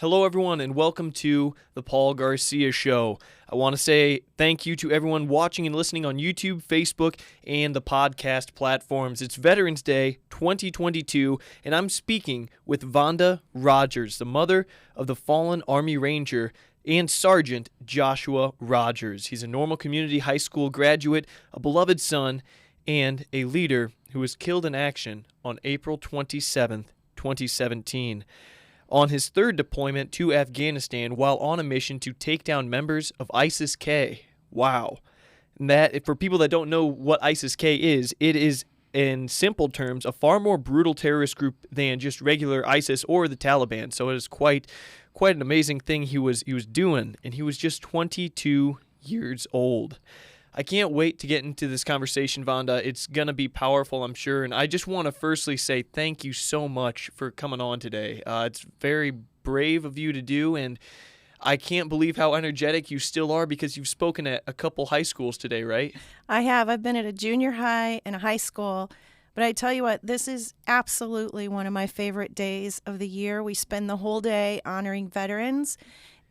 Hello, everyone, and welcome to the Paul Garcia Show. I want to say thank you to everyone watching and listening on YouTube, Facebook, and the podcast platforms. It's Veterans Day 2022, and I'm speaking with Vonda Rodgers, the mother of the fallen Army Ranger and Sergeant Joshua Rodgers. He's a Normal Community High School graduate, a beloved son, and a leader who was killed in action on April 27th, 2017. On his third deployment to Afghanistan while on a mission to take down members of ISIS-K. Wow. And that, for people that don't know what ISIS-K is, it is, in simple terms, a far more brutal terrorist group than just regular ISIS or the Taliban. So it is quite an amazing thing he was doing, and he was just 22 years old. I can't wait to get into this conversation, Vonda. It's going to be powerful, I'm sure. And I just want to firstly say thank you so much for coming on today. It's very brave of you to do, and I can't believe how energetic you still are because you've spoken at a couple high schools today, right? I have. I've been at a junior high and a high school. But I tell you what, this is absolutely one of my favorite days of the year. We spend the whole day honoring veterans.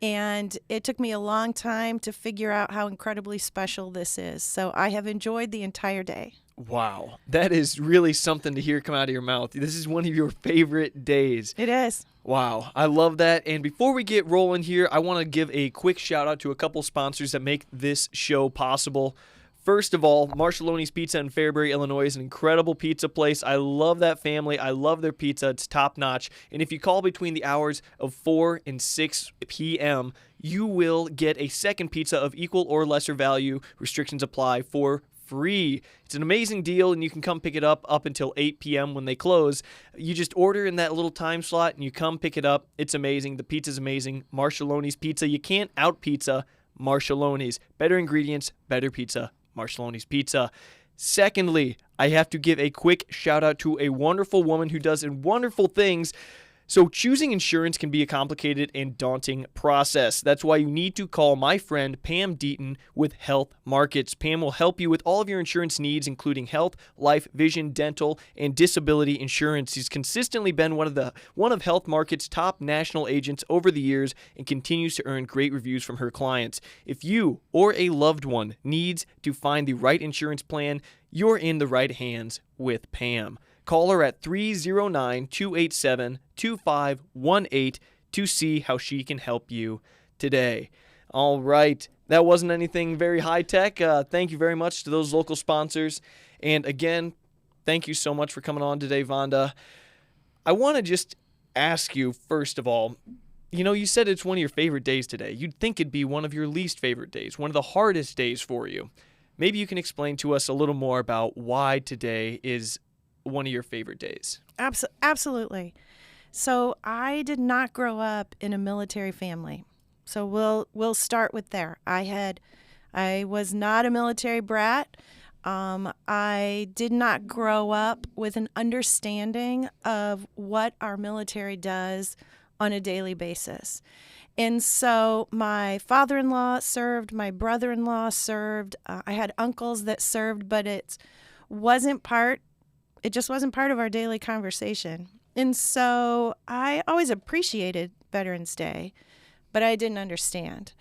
And it took me a long time to figure out how incredibly special this is. So I have enjoyed the entire day. Wow. That is really something to hear come out of your mouth. This is one of your favorite days. It is. Wow. I love that. And before we get rolling here, I want to give a quick shout out to a couple sponsors that make this show possible. First of all, Marshallone's Pizza in Fairbury, Illinois is an incredible pizza place. I love that family. I love their pizza. It's top-notch. And if you call between the hours of 4 and 6 p.m., you will get a second pizza of equal or lesser value. Restrictions apply for free. It's an amazing deal, and you can come pick it up until 8 p.m. when they close. You just order in that little time slot, and you come pick it up. It's amazing. The pizza's amazing. Marshallone's Pizza. You can't out-pizza Marshallone's. Better ingredients, better pizza. Marshallone's Pizza. Secondly, I have to give a quick shout out to a wonderful woman who does wonderful things. So choosing insurance can be a complicated and daunting process. That's why you need to call my friend Pam Deaton with Health Markets. Pam will help you with all of your insurance needs, including health, life, vision, dental, and disability insurance. She's consistently been one of Health Markets' top national agents over the years and continues to earn great reviews from her clients. If you or a loved one needs to find the right insurance plan, you're in the right hands with Pam. Call her at 309-287-2518 to see how she can help you today. All right. That wasn't anything very high-tech. Thank you very much to those local sponsors. And again, thank you so much for coming on today, Vonda. I want to just ask you, first of all, you said it's one of your favorite days today. You'd think it'd be one of your least favorite days, one of the hardest days for you. Maybe you can explain to us a little more about why today is one of your favorite days. Absolutely. So I did not grow up in a military family. So we'll start with there. I was not a military brat. I did not grow up with an understanding of what our military does on a daily basis. And so my father-in-law served, my brother-in-law served. I had uncles that served, but it just wasn't part of our daily conversation. And so I always appreciated Veterans Day, but I didn't understand.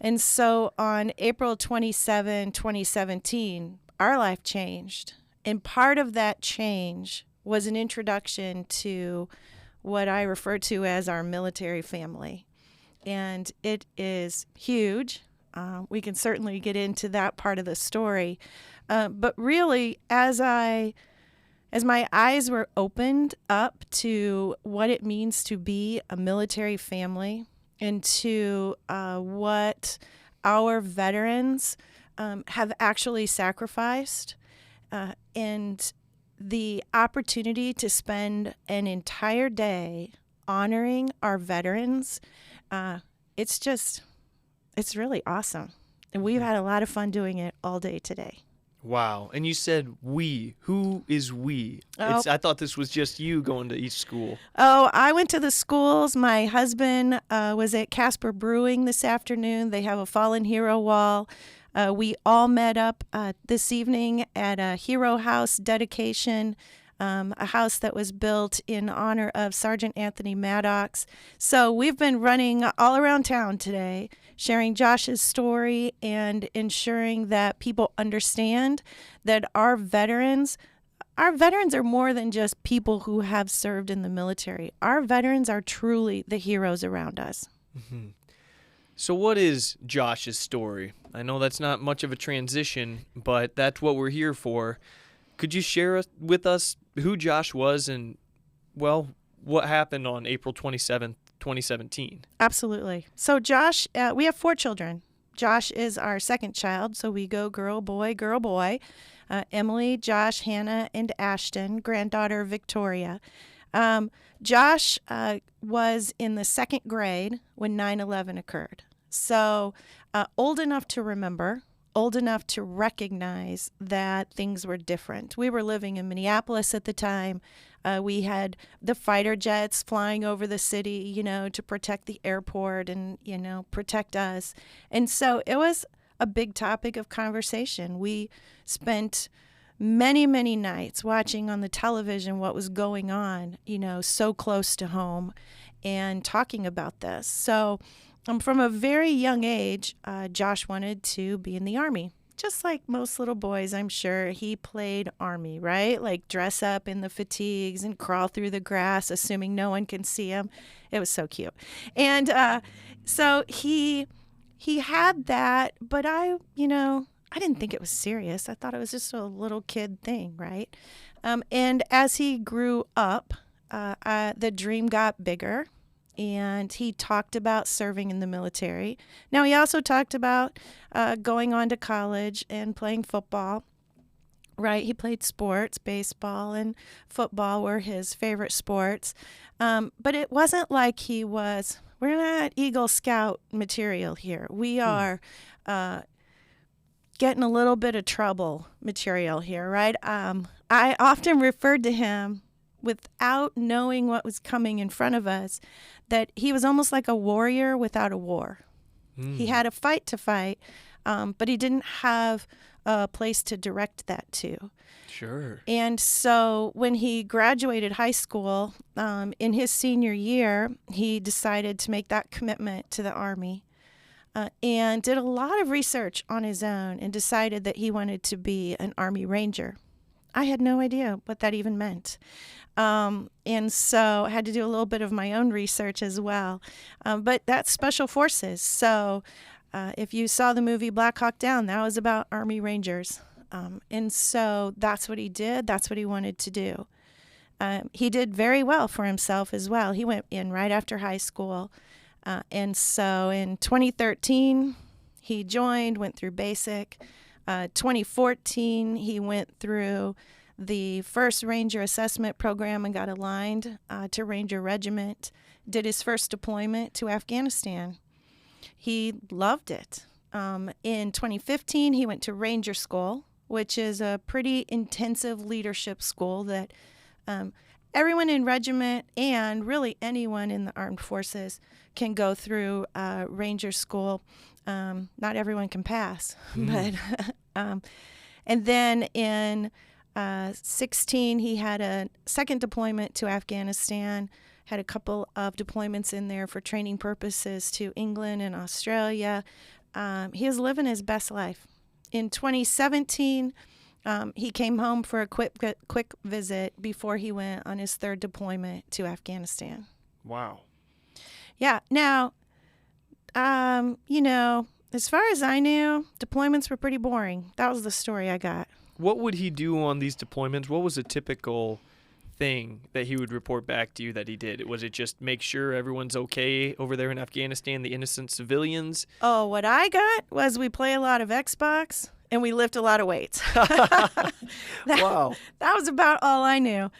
And so on April 27, 2017, our life changed. And part of that change was an introduction to what I refer to as our military family. And it is huge. We can certainly get into that part of the story. But really, as my eyes were opened up to what it means to be a military family and to what our veterans have actually sacrificed, and the opportunity to spend an entire day honoring our veterans, it's really awesome. And we've had a lot of fun doing it all day today. Wow. And you said we. Who is we? Oh. I thought this was just you going to each school. Oh, I went to the schools. My husband was at Casper Brewing this afternoon. They have a fallen hero wall. We all met up this evening at a Hero House dedication a house that was built in honor of Sergeant Anthony Maddox. So we've been running all around town today, sharing Josh's story and ensuring that people understand that our veterans are more than just people who have served in the military. Our veterans are truly the heroes around us. Mm-hmm. So what is Josh's story? I know that's not much of a transition, but that's what we're here for. Could you share with us who Josh was and, well, what happened on April 27th, 2017? Absolutely. So Josh, we have 4 children. Josh is our second child, so we go girl, boy, girl, boy. Emily, Josh, Hannah, and Ashton, granddaughter Victoria. Josh was in the 2nd grade when 9/11 occurred. So old enough to remember, old enough to recognize that things were different. We were living in Minneapolis at the time. We had the fighter jets flying over the city, to protect the airport and, protect us. And so it was a big topic of conversation. We spent many, many nights watching on the television what was going on, so close to home and talking about this. So from a very young age, Josh wanted to be in the Army. Just like most little boys, I'm sure, he played Army, right? Like dress up in the fatigues and crawl through the grass, assuming no one can see him. It was so cute. And so he had that, but I didn't think it was serious. I thought it was just a little kid thing, right? And as he grew up, the dream got bigger, and he talked about serving in the military. Now, he also talked about going on to college and playing football, right? He played sports. Baseball and football were his favorite sports. But it wasn't like we're not Eagle Scout material here. We are getting a little bit of trouble material here, right? I often referred to him, without knowing what was coming in front of us, that he was almost like a warrior without a war. He had a fight to fight, but he didn't have a place to direct that to. Sure. And so when he graduated high school, in his senior year, he decided to make that commitment to the Army. And did a lot of research on his own and decided that he wanted to be an Army Ranger. I had no idea what that even meant. And so I had to do a little bit of my own research as well. But that's Special Forces. So if you saw the movie Black Hawk Down, that was about Army Rangers. And so that's what he did. That's what he wanted to do. He did very well for himself as well. He went in right after high school. And so in 2013, he went through basic. 2014, he went through the first Ranger Assessment Program and got aligned to Ranger Regiment, did his first deployment to Afghanistan. He loved it. In 2015, he went to Ranger School, which is a pretty intensive leadership school that everyone in regiment and really anyone in the armed forces can go through Ranger School. Not everyone can pass, but and then in 16, he had a second deployment to Afghanistan, had a couple of deployments in there for training purposes to England and Australia. He was living his best life. In 2017, he came home for a quick visit before he went on his third deployment to Afghanistan. Wow. Yeah. Now, as far as I knew, deployments were pretty boring. That was the story I got. What would he do on these deployments? What was a typical thing that he would report back to you that he did? Was it just make sure everyone's okay over there in Afghanistan, the innocent civilians? Oh, what I got was we play a lot of Xbox and we lift a lot of weights. Wow. That was about all I knew.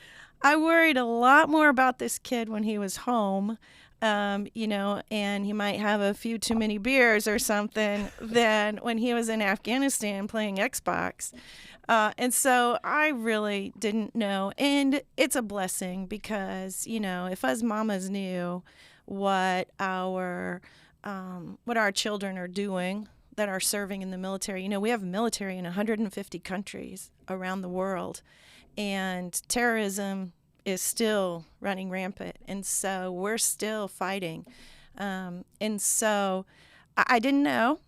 I worried a lot more about this kid when he was home, and he might have a few too many beers or something than when he was in Afghanistan playing Xbox. And so I really didn't know. And it's a blessing because, if us mamas knew what our children are doing that are serving in the military, we have military in 150 countries around the world. and terrorism is still running rampant. And so we're still fighting. And so I didn't know.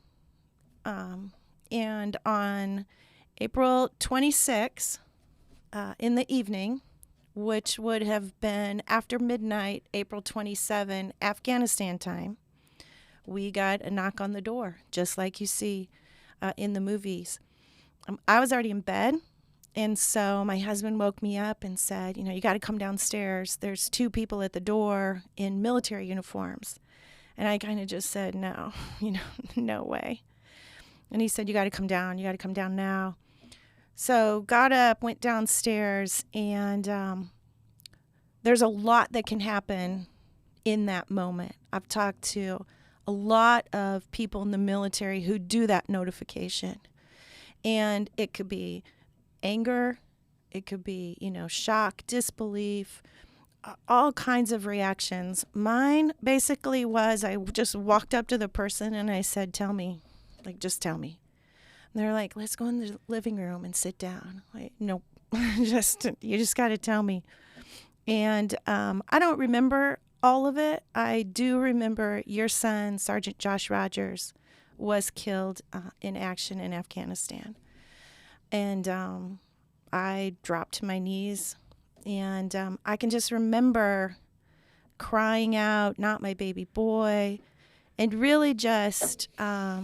And on April 26th, in the evening, which would have been after midnight, April 27, Afghanistan time, we got a knock on the door, just like you see in the movies. I was already in bed, and so my husband woke me up and said, you got to come downstairs. There's 2 people at the door in military uniforms. And I kind of just said, no, no way. And he said, you got to come down. You got to come down now. So got up, went downstairs, and there's a lot that can happen in that moment. I've talked to a lot of people in the military who do that notification. And it could be anger, it could be, shock, disbelief, all kinds of reactions. Mine basically was I just walked up to the person and I said, tell me, just tell me. And they're like, let's go in the living room and sit down. Nope, you just got to tell me. And I don't remember all of it. I do remember your son, Sergeant Josh Rodgers, was killed in action in Afghanistan. And I dropped to my knees, and I can just remember crying out, not my baby boy, and really just, I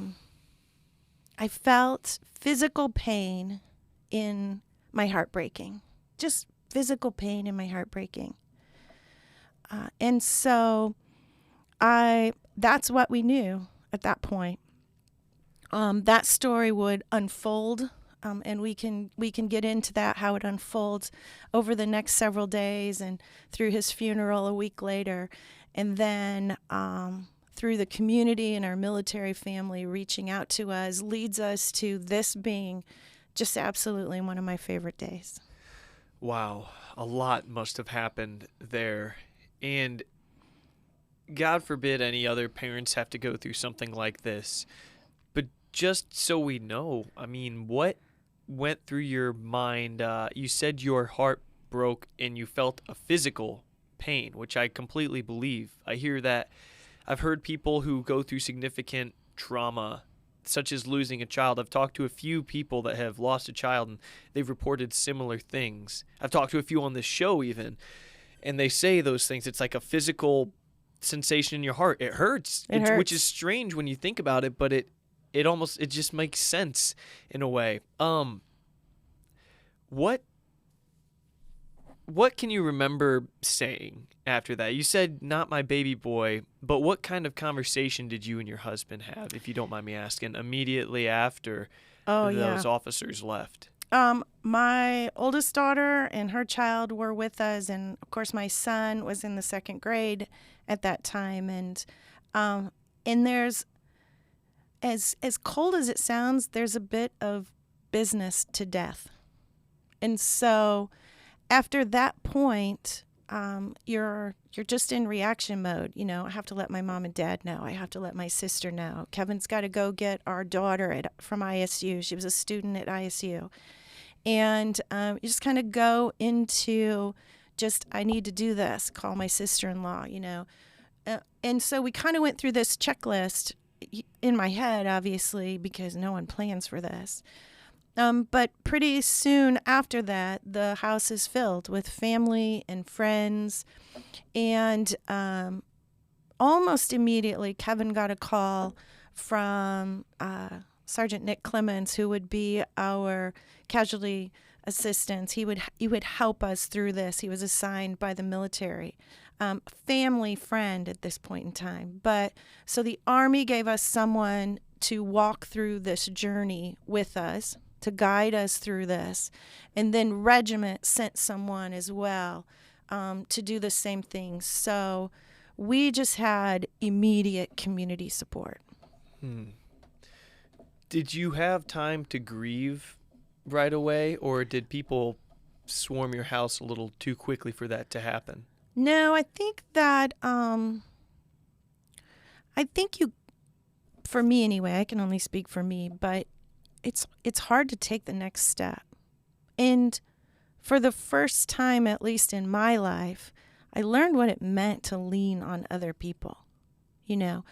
felt physical pain in my heart breaking, just physical pain in my heart breaking. And so that's what we knew at that point. That story would unfold, and we can get into that, how it unfolds over the next several days and through his funeral a week later, and then through the community and our military family reaching out to us leads us to this being just absolutely one of my favorite days. Wow, a lot must have happened there. And God forbid any other parents have to go through something like this. But just so we know, what went through your mind? You said your heart broke and you felt a physical pain, which I completely believe. I hear that. I've heard people who go through significant trauma, such as losing a child. I've talked to a few people that have lost a child, and they've reported similar things. I've talked to a few on this show even, and they say those things. It's like a physical sensation in your heart. It hurts, which is strange when you think about it, but it just makes sense in a way. What can you remember saying after that? You said, not my baby boy, but what kind of conversation did you and your husband have, if you don't mind me asking, immediately after those officers left? My oldest daughter and her child were with us, and of course my son was in the 2nd grade at that time. And there's, as cold as it sounds, there's a bit of business to death. And so after that point, you're just in reaction mode. I have to let my mom and dad know. I have to let my sister know. Kevin's got to go get our daughter from ISU. She was a student at ISU. And you just kind of go into I need to do this, call my sister-in-law, and so we kind of went through this checklist in my head, obviously, because no one plans for this. But pretty soon after that, the house is filled with family and friends. And almost immediately, Kevin got a call from Sergeant Nick Clemens, who would be our casualty assistant. He would help us through this. He was assigned by the military. Family friend at this point in time. But so the Army gave us someone to walk through this journey with us, to guide us through this. And then regiment sent someone as well to do the same thing. So we just had immediate community support. Did you have time to grieve right away, or did people swarm your house a little too quickly for that to happen? No, I think that, for me anyway, I can only speak for me, but it's hard to take the next step. And for the first time, at least in my life, I learned what it meant to lean on other people. You know,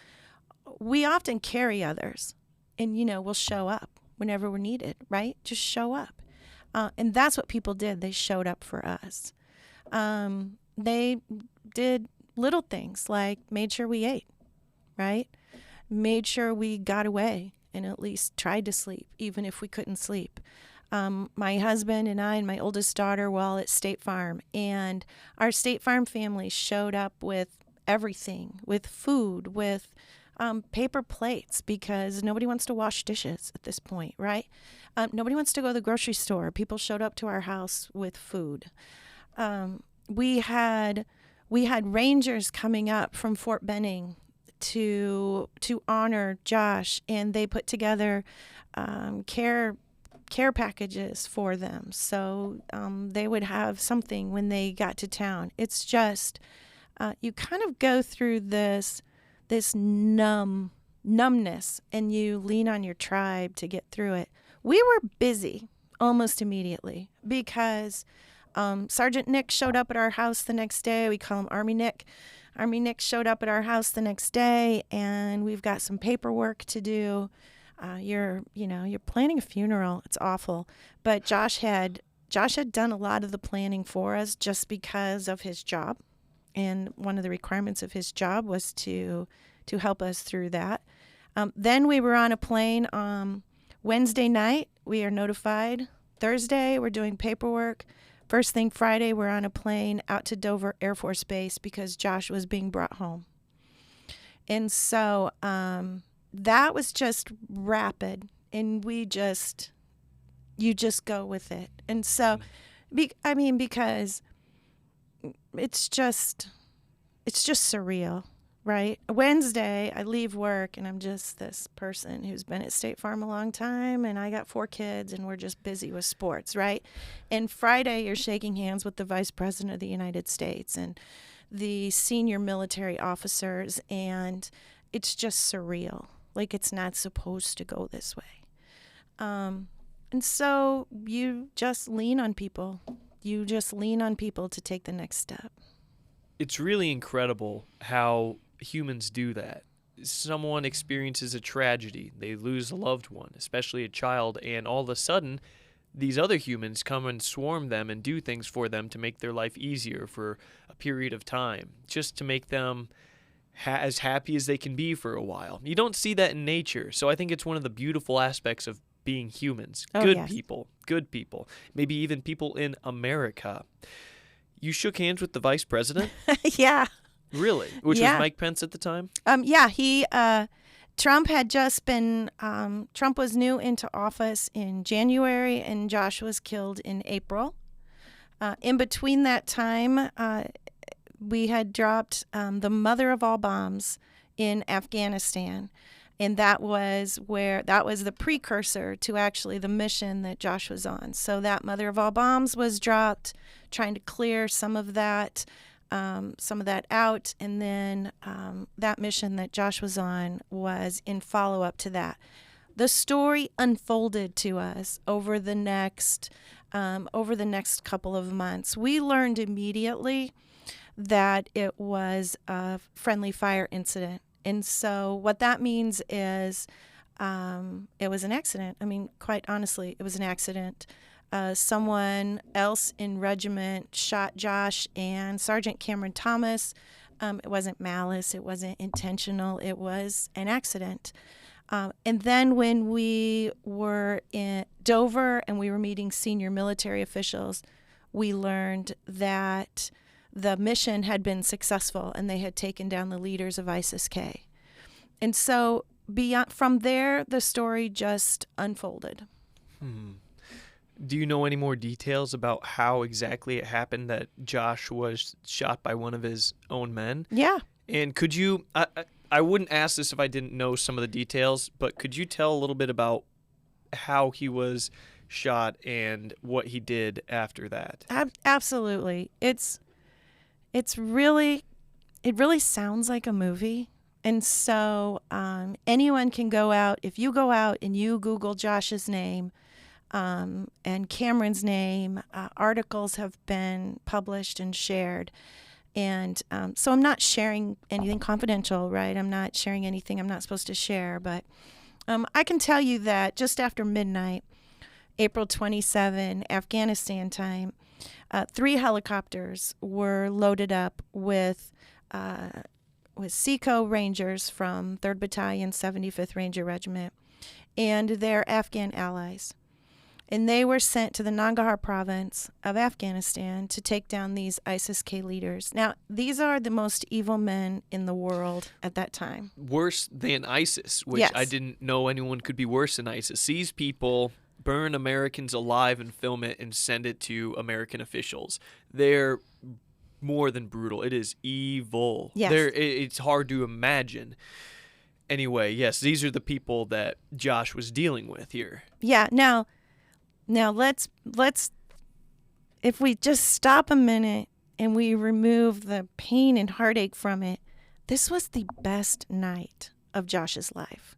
we often carry others and, we'll show up whenever we're needed, right? Just show up. And that's what people did. They showed up for us. They did little things like made sure we ate, right? Made sure we got away and at least tried to sleep, even if we couldn't sleep. My husband and I and my oldest daughter were all at State Farm, and our State Farm family showed up with everything, with food, with paper plates, because nobody wants to wash dishes at this point, right? Nobody wants to go to the grocery store. People showed up to our house with food. We had rangers coming up from Fort Benning to honor Josh, and they put together care packages for them, so they would have something when they got to town. It's just you kind of go through this numbness, and you lean on your tribe to get through it. We were busy almost immediately because Sergeant Nick showed up at our house the next day. We call him Army Nick. Army Nick showed up at our house the next day, and we've got some paperwork to do. You're planning a funeral. It's awful. But Josh had done a lot of the planning for us just because of his job. And one of the requirements of his job was to help us through that. Then we were on a plane Wednesday night. We are notified. Thursday, we're doing paperwork. First thing Friday, we're on a plane out to Dover Air Force Base because Josh was being brought home. And so that was just rapid, and you just go with it. And so, because it's just surreal, right? Wednesday, I leave work, and I'm just this person who's been at State Farm a long time, and I got 4 kids, and we're just busy with sports, right? And Friday, you're shaking hands with the Vice President of the United States and the senior military officers, and it's just surreal. Like, it's not supposed to go this way. And so you just lean on people. You just lean on people to take the next step. It's really incredible how humans do that. Someone experiences a tragedy. They lose a loved one, especially a child, and all of a sudden, these other humans come and swarm them and do things for them to make their life easier for a period of time, just to make them as happy as they can be for a while. You don't see that in nature, so I think it's one of the beautiful aspects of being humans. Good people, maybe even people in America. You shook hands with the vice president? Yeah. Really? Which was Mike Pence at the time? Trump had just been, Trump was new into office in January, and Josh was killed in April. In between that time, we had dropped the mother of all bombs in Afghanistan. And that was the precursor to actually the mission that Josh was on. So that mother of all bombs was dropped, trying to clear some of that out. And then that mission that Josh was on was in follow-up to that. The story unfolded to us over the next couple of months. We learned immediately that it was a friendly fire incident. And so what that means is it was an accident. I mean, quite honestly, it was an accident. Someone else in regiment shot Josh and Sergeant Cameron Thomas. It wasn't malice. It wasn't intentional. It was an accident. And then when we were in Dover and we were meeting senior military officials, we learned that the mission had been successful and they had taken down the leaders of ISIS-K. And so from there, the story just unfolded. Do you know any more details about how exactly it happened that Josh was shot by one of his own men? Yeah. And could you, I wouldn't ask this if I didn't know some of the details, but could you tell a little bit about how he was shot and what he did after that? Absolutely. It really sounds like a movie. And so anyone can go out. If you go out and you Google Josh's name, and Cameron's name. Articles have been published and shared. And so I'm not sharing anything confidential, right? I'm not sharing anything I'm not supposed to share. But I can tell you that just after midnight, April 27, Afghanistan time, 3 helicopters were loaded up with Seco Rangers from 3rd Battalion, 75th Ranger Regiment, and their Afghan allies. And they were sent to the Nangarhar Province of Afghanistan to take down these ISIS-K leaders. Now, these are the most evil men in the world at that time. Worse than ISIS, which Yes. I didn't know anyone could be worse than ISIS. These people burn Americans alive and film it and send it to American officials. They're more than brutal. It is evil. Yes. It's hard to imagine. Anyway, yes, these are the people that Josh was dealing with here. Yeah, now let's if we just stop a minute and we remove the pain and heartache from it, this was the best night of Josh's life.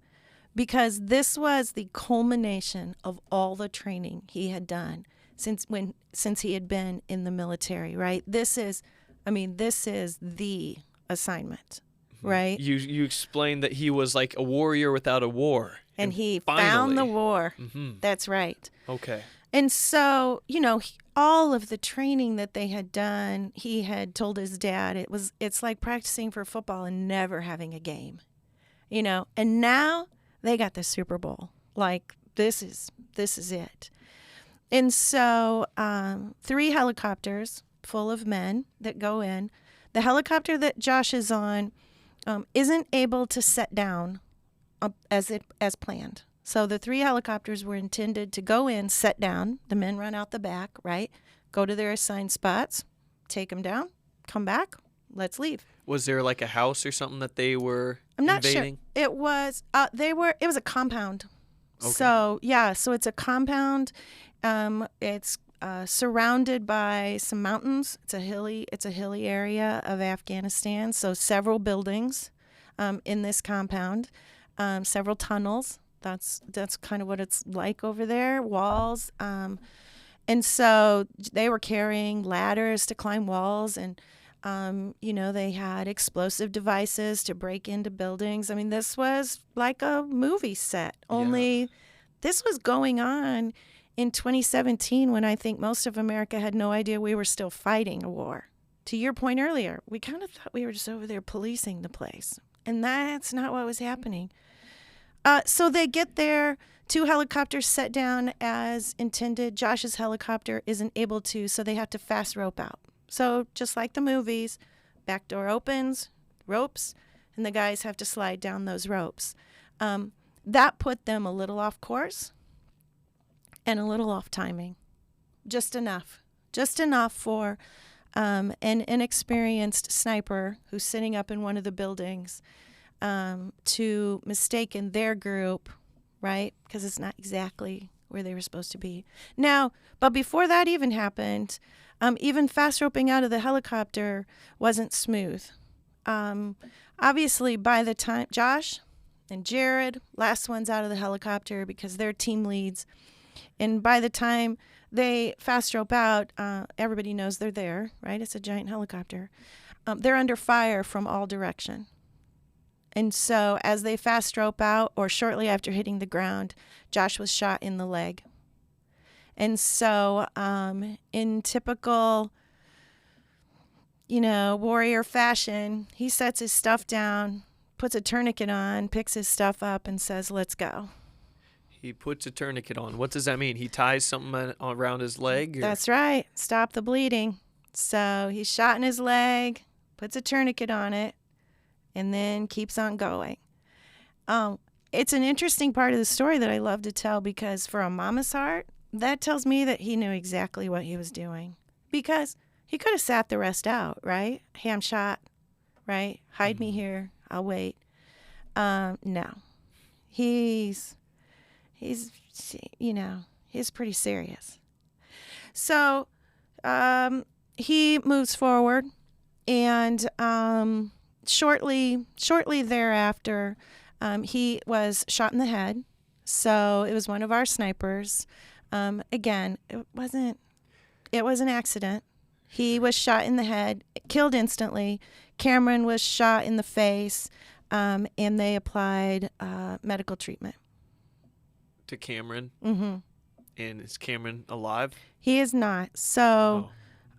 Because this was the culmination of all the training he had done since he had been in the military, right? This is the assignment, right? You explained that he was like a warrior without a war. And he finally found the war. Mm-hmm. That's right. Okay. And so, all of the training that they had done, he had told his dad, it's like practicing for football and never having a game, and now they got the Super Bowl. Like, this is it. And so 3 helicopters full of men that go in. The helicopter that Josh is on isn't able to set down as planned. So the 3 helicopters were intended to go in, set down. The men run out the back, right? Go to their assigned spots, take them down, come back, let's leave. Was there like a house or something that they were I'm not invading? sure. It was it was a compound. Okay. So it's a compound. It's surrounded by some mountains. It's a hilly area of Afghanistan. So several buildings in this compound, several tunnels. That's kind of what it's like over there. Walls. And so they were carrying ladders to climb walls, and they had explosive devices to break into buildings. I mean, this was like a movie set. Only this was going on in 2017, when I think most of America had no idea we were still fighting a war. To your point earlier, we kind of thought we were just over there policing the place, and that's not what was happening. So they get there, 2 helicopters set down as intended. Josh's helicopter isn't able to, so they have to fast rope out. So just like the movies, back door opens, ropes, and the guys have to slide down those ropes. That put them a little off course and a little off timing. Just enough for an inexperienced sniper who's sitting up in one of the buildings to mistaken their group, right? Because it's not exactly where they were supposed to be. Now, but before that even happened, even fast roping out of the helicopter wasn't smooth. Obviously, by the time Josh and Jared, last ones out of the helicopter because they're team leads, and by the time they fast rope out, everybody knows they're there, right? It's a giant helicopter. They're under fire from all direction. And so as they fast rope out, or shortly after hitting the ground, Josh was shot in the leg. And so in typical, warrior fashion, he sets his stuff down, puts a tourniquet on, picks his stuff up, and says, "Let's go." He puts a tourniquet on. What does that mean? He ties something around his leg? Or? That's right. Stop the bleeding. So he's shot in his leg, puts a tourniquet on it, and then keeps on going. It's an interesting part of the story that I love to tell, because for a mama's heart, that tells me that he knew exactly what he was doing, because he could have sat the rest out, right? Hey, I'm shot, right? Hide me here. I'll wait. No. He's pretty serious. So he moves forward, and shortly thereafter, he was shot in the head. So it was one of our snipers. Again, it was an accident. He was shot in the head, killed instantly. Cameron was shot in the face, and they applied medical treatment. To Cameron? Mm-hmm. And is Cameron alive? He is not. So,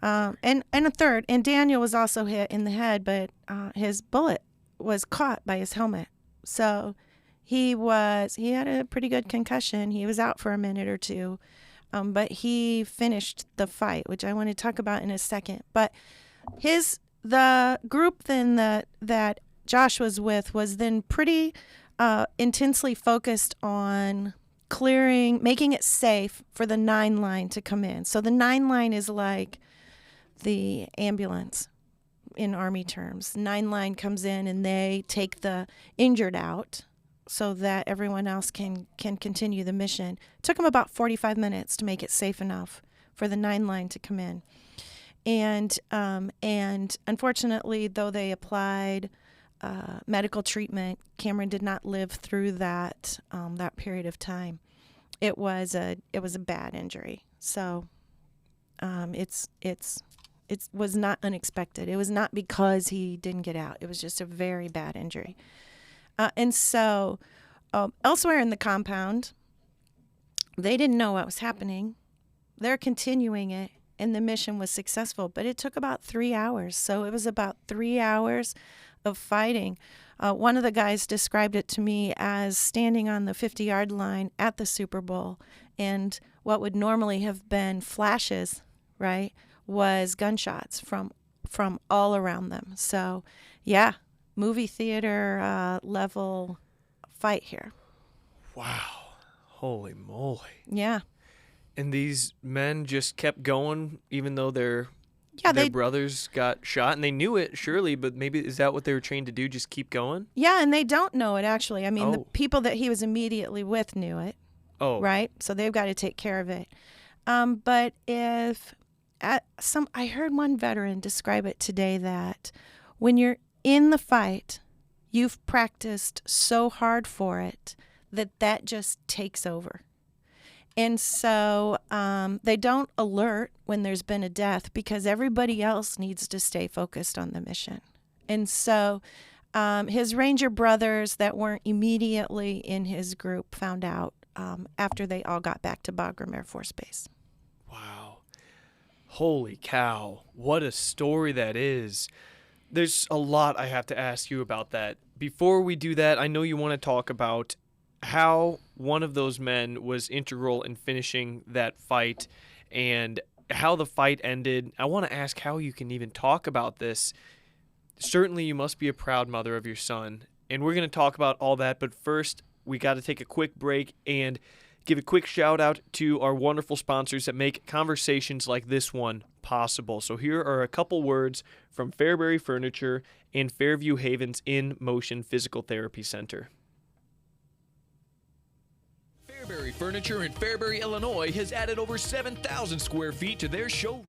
and a third. And Daniel was also hit in the head, but his bullet was caught by his helmet. So he had a pretty good concussion. He was out for a minute or two. But he finished the fight, which I want to talk about in a second. But the group then that Josh was with was then pretty intensely focused on making it safe for the 9 line to come in. So the 9 line is like the ambulance in Army terms. 9 line comes in and they take the injured out so that everyone else can continue the mission. It took them about 45 minutes to make it safe enough for the 9 line to come in. And unfortunately, though they applied medical treatment, Cameron did not live through that period of time. It was a bad injury. So it was not unexpected. It was not because he didn't get out. It was just a very bad injury. And so elsewhere in the compound, they didn't know what was happening. They're continuing it, and the mission was successful. But it took about 3 hours. So it was about 3 hours of fighting. One of the guys described it to me as standing on the 50-yard line at the Super Bowl, and what would normally have been flashes, right, was gunshots from all around them. So, yeah. Movie theater level fight here. Wow. Holy moly. Yeah. And these men just kept going even though their brothers got shot, and they knew it, surely, but maybe is that what they were trained to do, just keep going? Yeah, and they don't know it, actually. I mean, the people that he was immediately with knew it. Oh. Right? So they've got to take care of it. But I heard one veteran describe it today that when you're in the fight, you've practiced so hard for it that just takes over. And so they don't alert when there's been a death because everybody else needs to stay focused on the mission. And so his Ranger brothers that weren't immediately in his group found out after they all got back to Bagram Air Force Base. Wow. Holy cow. What a story that is. There's a lot I have to ask you about that. Before we do that, I know you want to talk about how one of those men was integral in finishing that fight and how the fight ended. I want to ask how you can even talk about this. Certainly, you must be a proud mother of your son, and we're going to talk about all that. But first, we got to take a quick break and give a quick shout out to our wonderful sponsors that make conversations like this one possible. So here are a couple words from Fairbury Furniture and Fairview Haven's In Motion Physical Therapy Center. Fairbury Furniture in Fairbury, Illinois has added over 7,000 square feet to their show.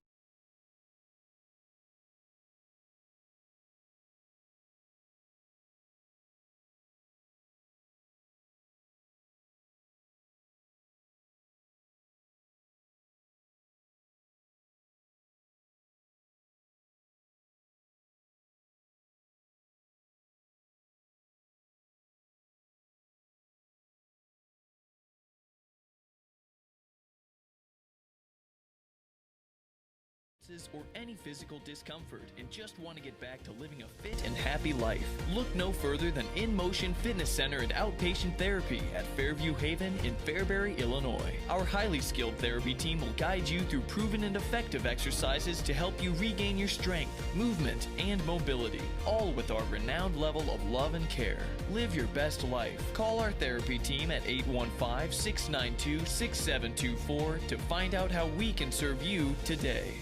Or any physical discomfort and just want to get back to living a fit and happy life, look no further than In Motion Fitness Center and Outpatient Therapy at Fairview Haven in Fairbury, Illinois. Our highly skilled therapy team will guide you through proven and effective exercises to help you regain your strength, movement, and mobility, all with our renowned level of love and care. Live your best life. Call our therapy team at 815-692-6724 to find out how we can serve you today.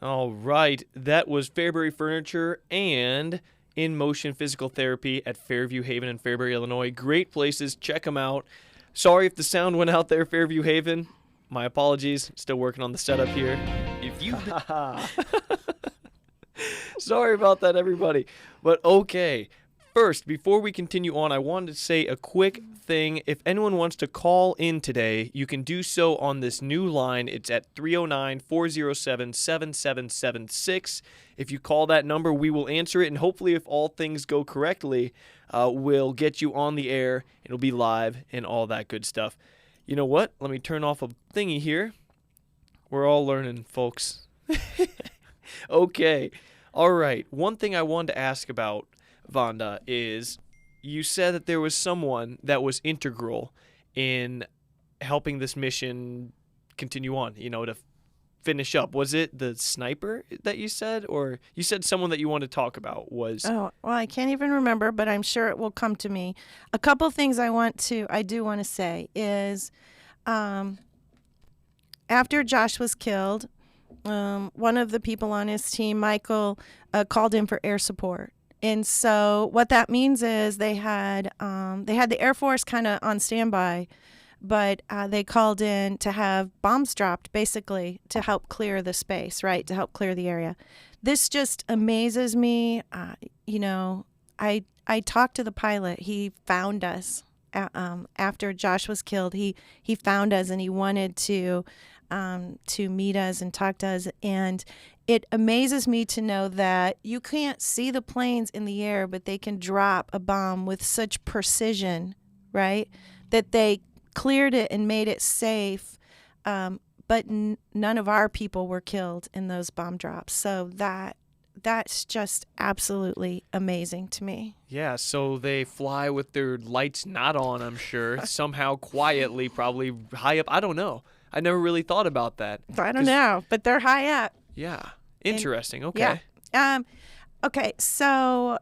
All right, that was Fairbury Furniture and In Motion Physical Therapy at Fairview Haven in Fairbury, Illinois. Great places. Check them out. Sorry if the sound went out there, Fairview Haven. My apologies. Still working on the setup here. If you Sorry about that, everybody. But okay, first, before we continue on, I wanted to say a quick thing. If anyone wants to call in today, you can do so on this new line. It's at 309-407-7776. If you call that number, we will answer it, and hopefully if all things go correctly, we'll get you on the air. It'll be live and all that good stuff. You know what? Let me turn off a thingy here. We're all learning, folks. Okay. All right. One thing I wanted to ask about, Vonda, is you said that there was someone that was integral in helping this mission continue on, to finish up. Was it the sniper that you said? Or you said someone that you wanted to talk about was... Oh, well, I can't even remember, but I'm sure it will come to me. A couple things I do want to say is after Josh was killed, one of the people on his team, Michael, called in for air support. And so what that means is they had the Air Force kind of on standby, but they called in to have bombs dropped, basically, to help clear the space, right, to help clear the area. This just amazes me. I talked to the pilot. He found us after Josh was killed. He found us, and he wanted to meet us and talk to us. And it amazes me to know that you can't see the planes in the air, but they can drop a bomb with such precision, right, that they cleared it and made it safe. But none of our people were killed in those bomb drops. So that's just absolutely amazing to me. Yeah, so they fly with their lights not on, I'm sure, somehow quietly, probably high up. I don't know. I never really thought about that. I don't know, but they're high up. Yeah. Interesting. Okay. Yeah. Okay. So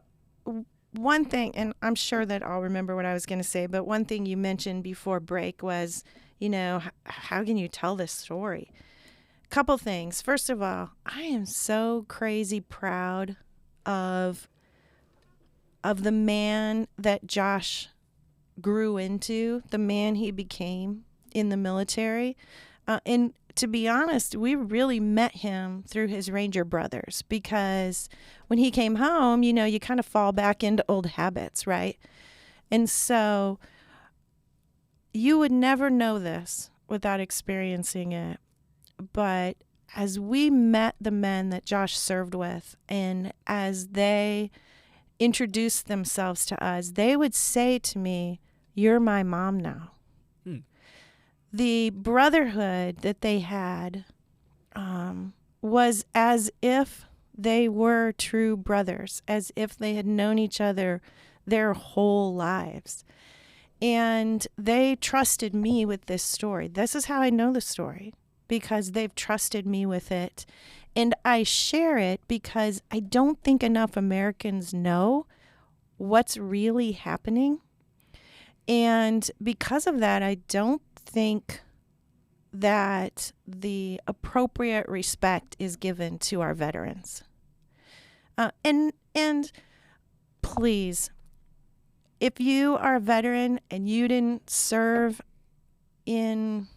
one thing, and I'm sure that I'll remember what I was going to say, but one thing you mentioned before break was, how can you tell this story? Couple things. First of all, I am so crazy proud of the man that Josh grew into, the man he became in the military. And to be honest, we really met him through his Ranger brothers, because when he came home, you kind of fall back into old habits, right? And so you would never know this without experiencing it. But as we met the men that Josh served with, and as they introduced themselves to us, they would say to me, "You're my mom now." The brotherhood that they had was as if they were true brothers, as if they had known each other their whole lives. And they trusted me with this story. This is how I know the story, because they've trusted me with it. And I share it because I don't think enough Americans know what's really happening. And because of that, I don't think that the appropriate respect is given to our veterans. And please, if you are a veteran and you didn't serve in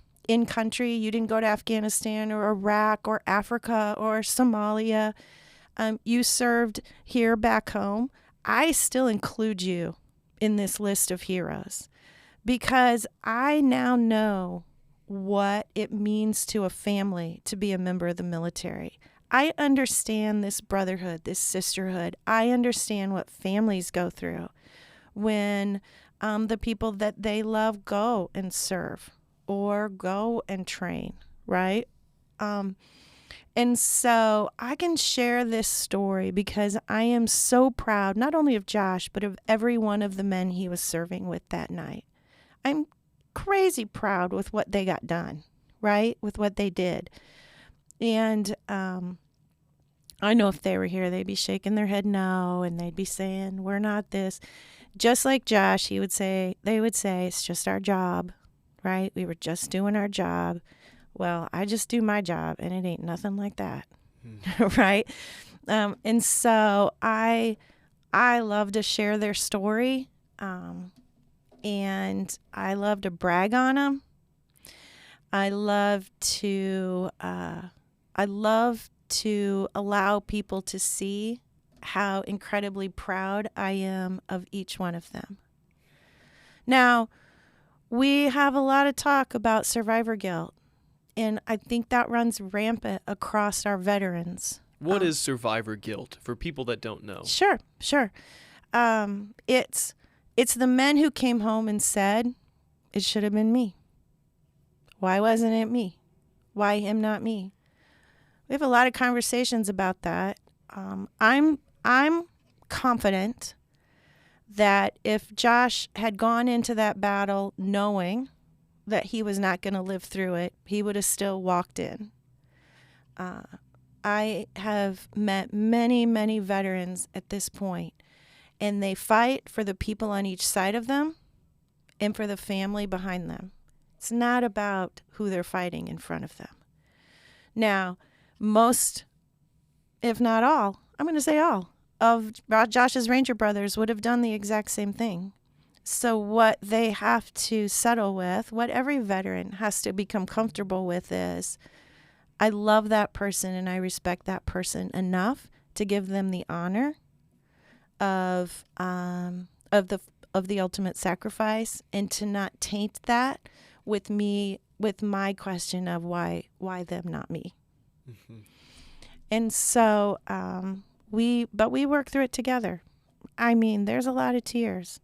country, you didn't go to Afghanistan or Iraq or Africa or Somalia, you served here back home, I still include you in this list of heroes, because I now know what it means to a family to be a member of the military. I understand this brotherhood, this sisterhood. I understand what families go through when the people that they love go and serve or go and train, right? And so I can share this story because I am so proud, not only of Josh, but of every one of the men he was serving with that night. I'm crazy proud with what they got done, right? With what they did. And I know if they were here, they'd be shaking their head no, and they'd be saying, "We're not this." Just like Josh, they would say, "It's just our job," right? We were just doing our job. Well, I just do my job, and it ain't nothing like that, right? And so I love to share their story, and I love to brag on them. I love to allow people to see how incredibly proud I am of each one of them. Now, we have a lot of talk about survivor guilt, and I think that runs rampant across our veterans. What is survivor guilt for people that don't know? Sure. It's the men who came home and said, it should have been me. Why wasn't it me? Why him, not me? We have a lot of conversations about that. I'm confident that if Josh had gone into that battle knowing that he was not going to live through it, he would have still walked in. I have met many, many veterans at this point, and they fight for the people on each side of them and for the family behind them. It's not about who they're fighting in front of them. Now, most, if not all, I'm going to say all, of Josh's Ranger brothers would have done the exact same thing. So what they have to settle with, what every veteran has to become comfortable with is, I love that person and I respect that person enough to give them the honor of the ultimate sacrifice, and to not taint that with my question of why them, not me. Mm-hmm. And so we work through it together. I mean, there's a lot of tears.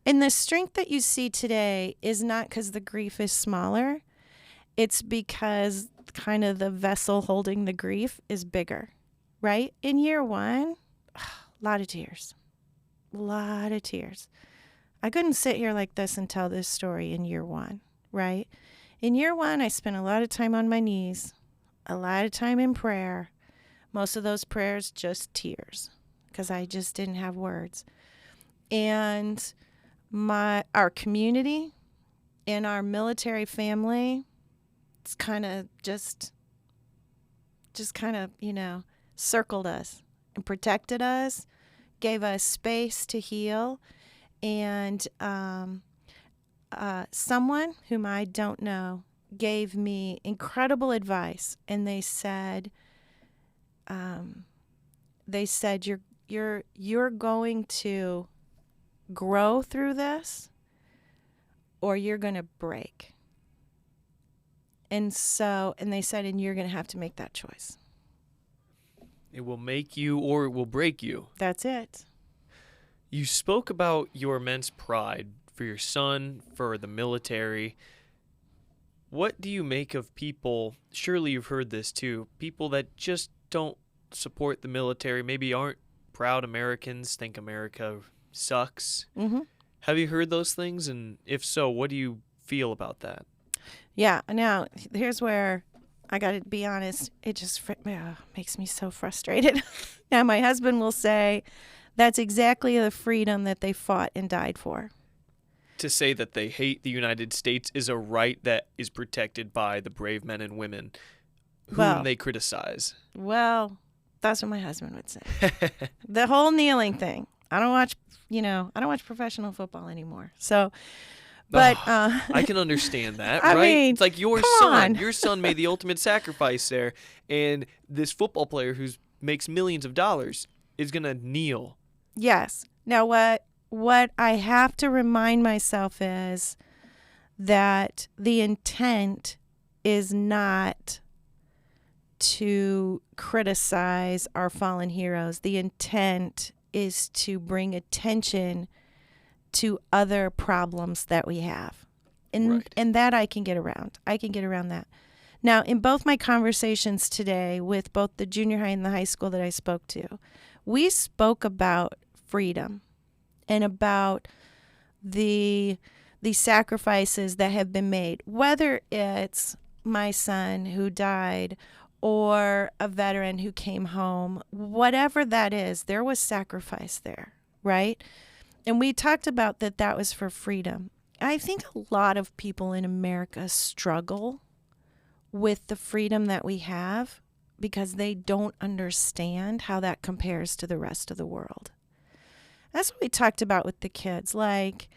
And the strength that you see today is not because the grief is smaller. It's because kind of the vessel holding the grief is bigger, right? In year one, a lot of tears. I couldn't sit here like this and tell this story in year one, right? In year one, I spent a lot of time on my knees, a lot of time in prayer. Most of those prayers, just tears, because I just didn't have words. And our community and our military family, it's kind of just kind of, circled us and protected us, gave us space to heal. And someone whom I don't know gave me incredible advice, and they said, you're going to grow through this, or you're going to break. And they said, and you're going to have to make that choice. It will make you or it will break you. That's it. You spoke about your immense pride for your son, for the military. What do you make of people, surely you've heard this too, people that just don't support the military, maybe aren't proud Americans, think America sucks? Mm-hmm. Have you heard those things? And if so, what do you feel about that? Yeah. Now, here's where I got to be honest. It just makes me so frustrated. Now, my husband will say that's exactly the freedom that they fought and died for. To say that they hate the United States is a right that is protected by the brave men and women whom they criticize. Well, that's what my husband would say. The whole kneeling thing. I don't watch professional football anymore. So, but I can understand that, I right? mean, it's like your son. Your son made the ultimate sacrifice there, and this football player who makes millions of dollars is going to kneel. Yes. Now, what I have to remind myself is that the intent is not to criticize our fallen heroes. The intent is to bring attention to other problems that we have. And that I can get around. I can get around that. Now, in both my conversations today with both the junior high and the high school that I spoke to, we spoke about freedom and about the sacrifices that have been made, whether it's my son who died or a veteran who came home, whatever that is, there was sacrifice there, right? And we talked about that was for freedom. I think a lot of people in America struggle with the freedom that we have because they don't understand how that compares to the rest of the world. That's what we talked about with the kids. Like,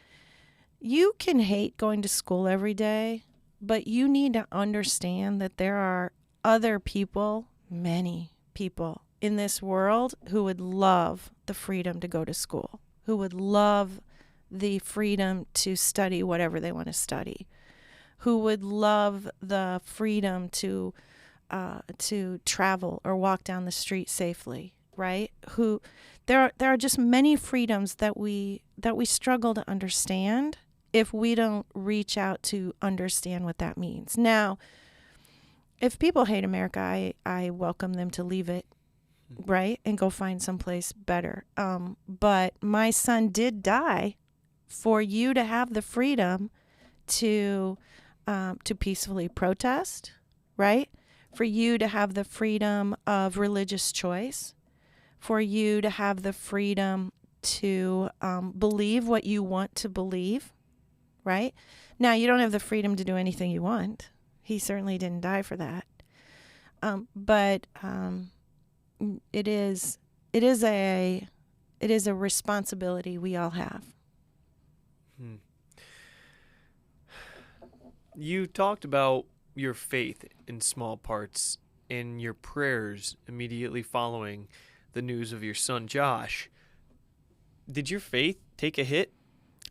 you can hate going to school every day, but you need to understand that there are other people, many people in this world who would love the freedom to go to school, who would love the freedom to study whatever they want to study, who would love the freedom to travel or walk down the street safely, right? Who there are just many freedoms that we struggle to understand if we don't reach out to understand what that means. Now, if people hate America, I welcome them to leave it, right, and go find someplace better. But my son did die for you to have the freedom to peacefully protest, right? For you to have the freedom of religious choice, for you to have the freedom to believe what you want to believe, right? Now, you don't have the freedom to do anything you want. He certainly didn't die for that. But it is a responsibility we all have. You talked about your faith in small parts in your prayers immediately following the news of your son Josh. Did your faith take a hit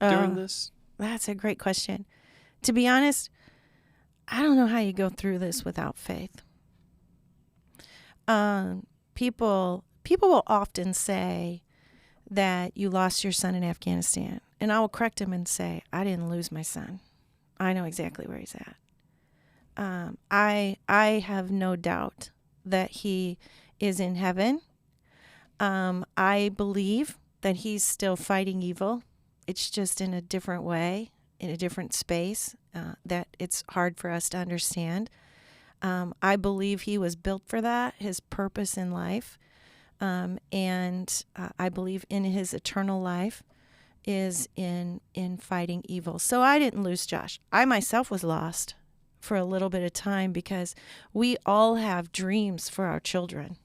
during this? That's a great question. To be honest, I don't know how you go through this without faith. People will often say that you lost your son in Afghanistan, and I will correct them and say, I didn't lose my son. I know exactly where he's at. I have no doubt that he is in heaven. I believe that he's still fighting evil. It's just in a different way, in a different space, that it's hard for us to understand. I believe he was built for that, his purpose in life. And I believe in his eternal life is in fighting evil. So I didn't lose Josh. I myself was lost for a little bit of time because we all have dreams for our children,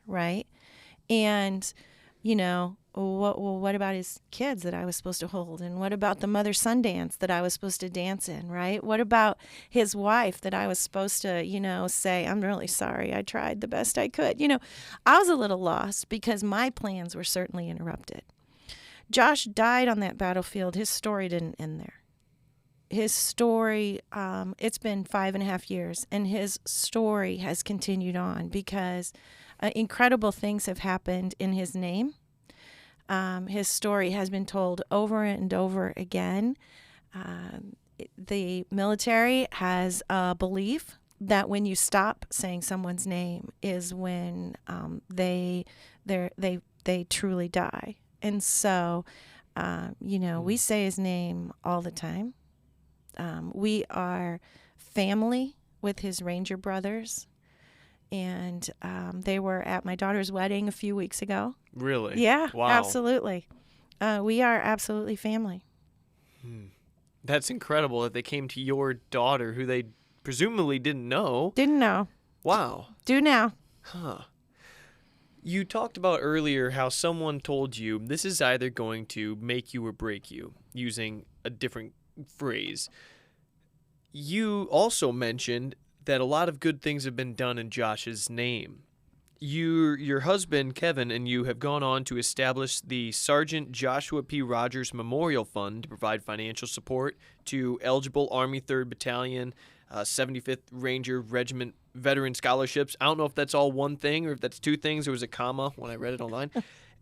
right? And, what about his kids that I was supposed to hold? And what about the mother-son dance that I was supposed to dance in, right? What about his wife that I was supposed to, say, I'm really sorry, I tried the best I could. I was a little lost because my plans were certainly interrupted. Josh died on that battlefield. His story didn't end there. His story, it's been 5.5 years, and his story has continued on because incredible things have happened in his name. His story has been told over and over again. The military has a belief that when you stop saying someone's name is when they truly die. And so, we say his name all the time. We are family with his Ranger brothers, and they were at my daughter's wedding a few weeks ago. Really? Yeah, wow. Absolutely. We are absolutely family. That's incredible that they came to your daughter, who they presumably didn't know. Didn't know. Wow. Do now. Huh. You talked about earlier how someone told you this is either going to make you or break you, using a different phrase. You also mentioned that a lot of good things have been done in Josh's name. Your husband, Kevin, and you have gone on to establish the Sergeant Joshua P. Rodgers Memorial Fund to provide financial support to eligible Army 3rd Battalion, 75th Ranger Regiment veteran scholarships. I don't know if that's all one thing or if that's two things. There was a comma when I read it online.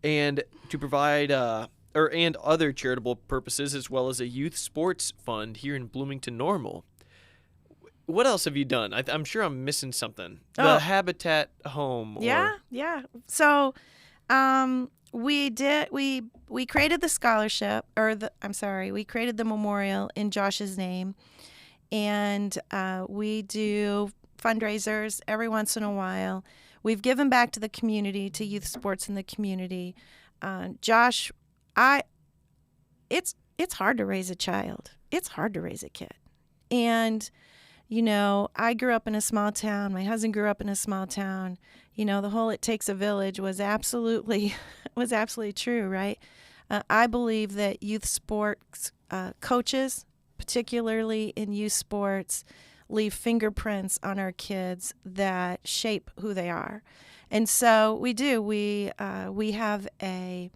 And to provide and other charitable purposes, as well as a youth sports fund here in Bloomington Normal. What else have you done? I'm sure I'm missing something. The Habitat Home. Yeah. So, we created the scholarship, we created the memorial in Josh's name, and we do fundraisers every once in a while. We've given back to the community, to youth sports in the community. Josh, it's hard to raise a child. It's hard to raise a kid, and I grew up in a small town. My husband grew up in a small town. The whole "it takes a village" was absolutely true, right? I believe that youth sports coaches, particularly in youth sports, leave fingerprints on our kids that shape who they are. And so we do. We have a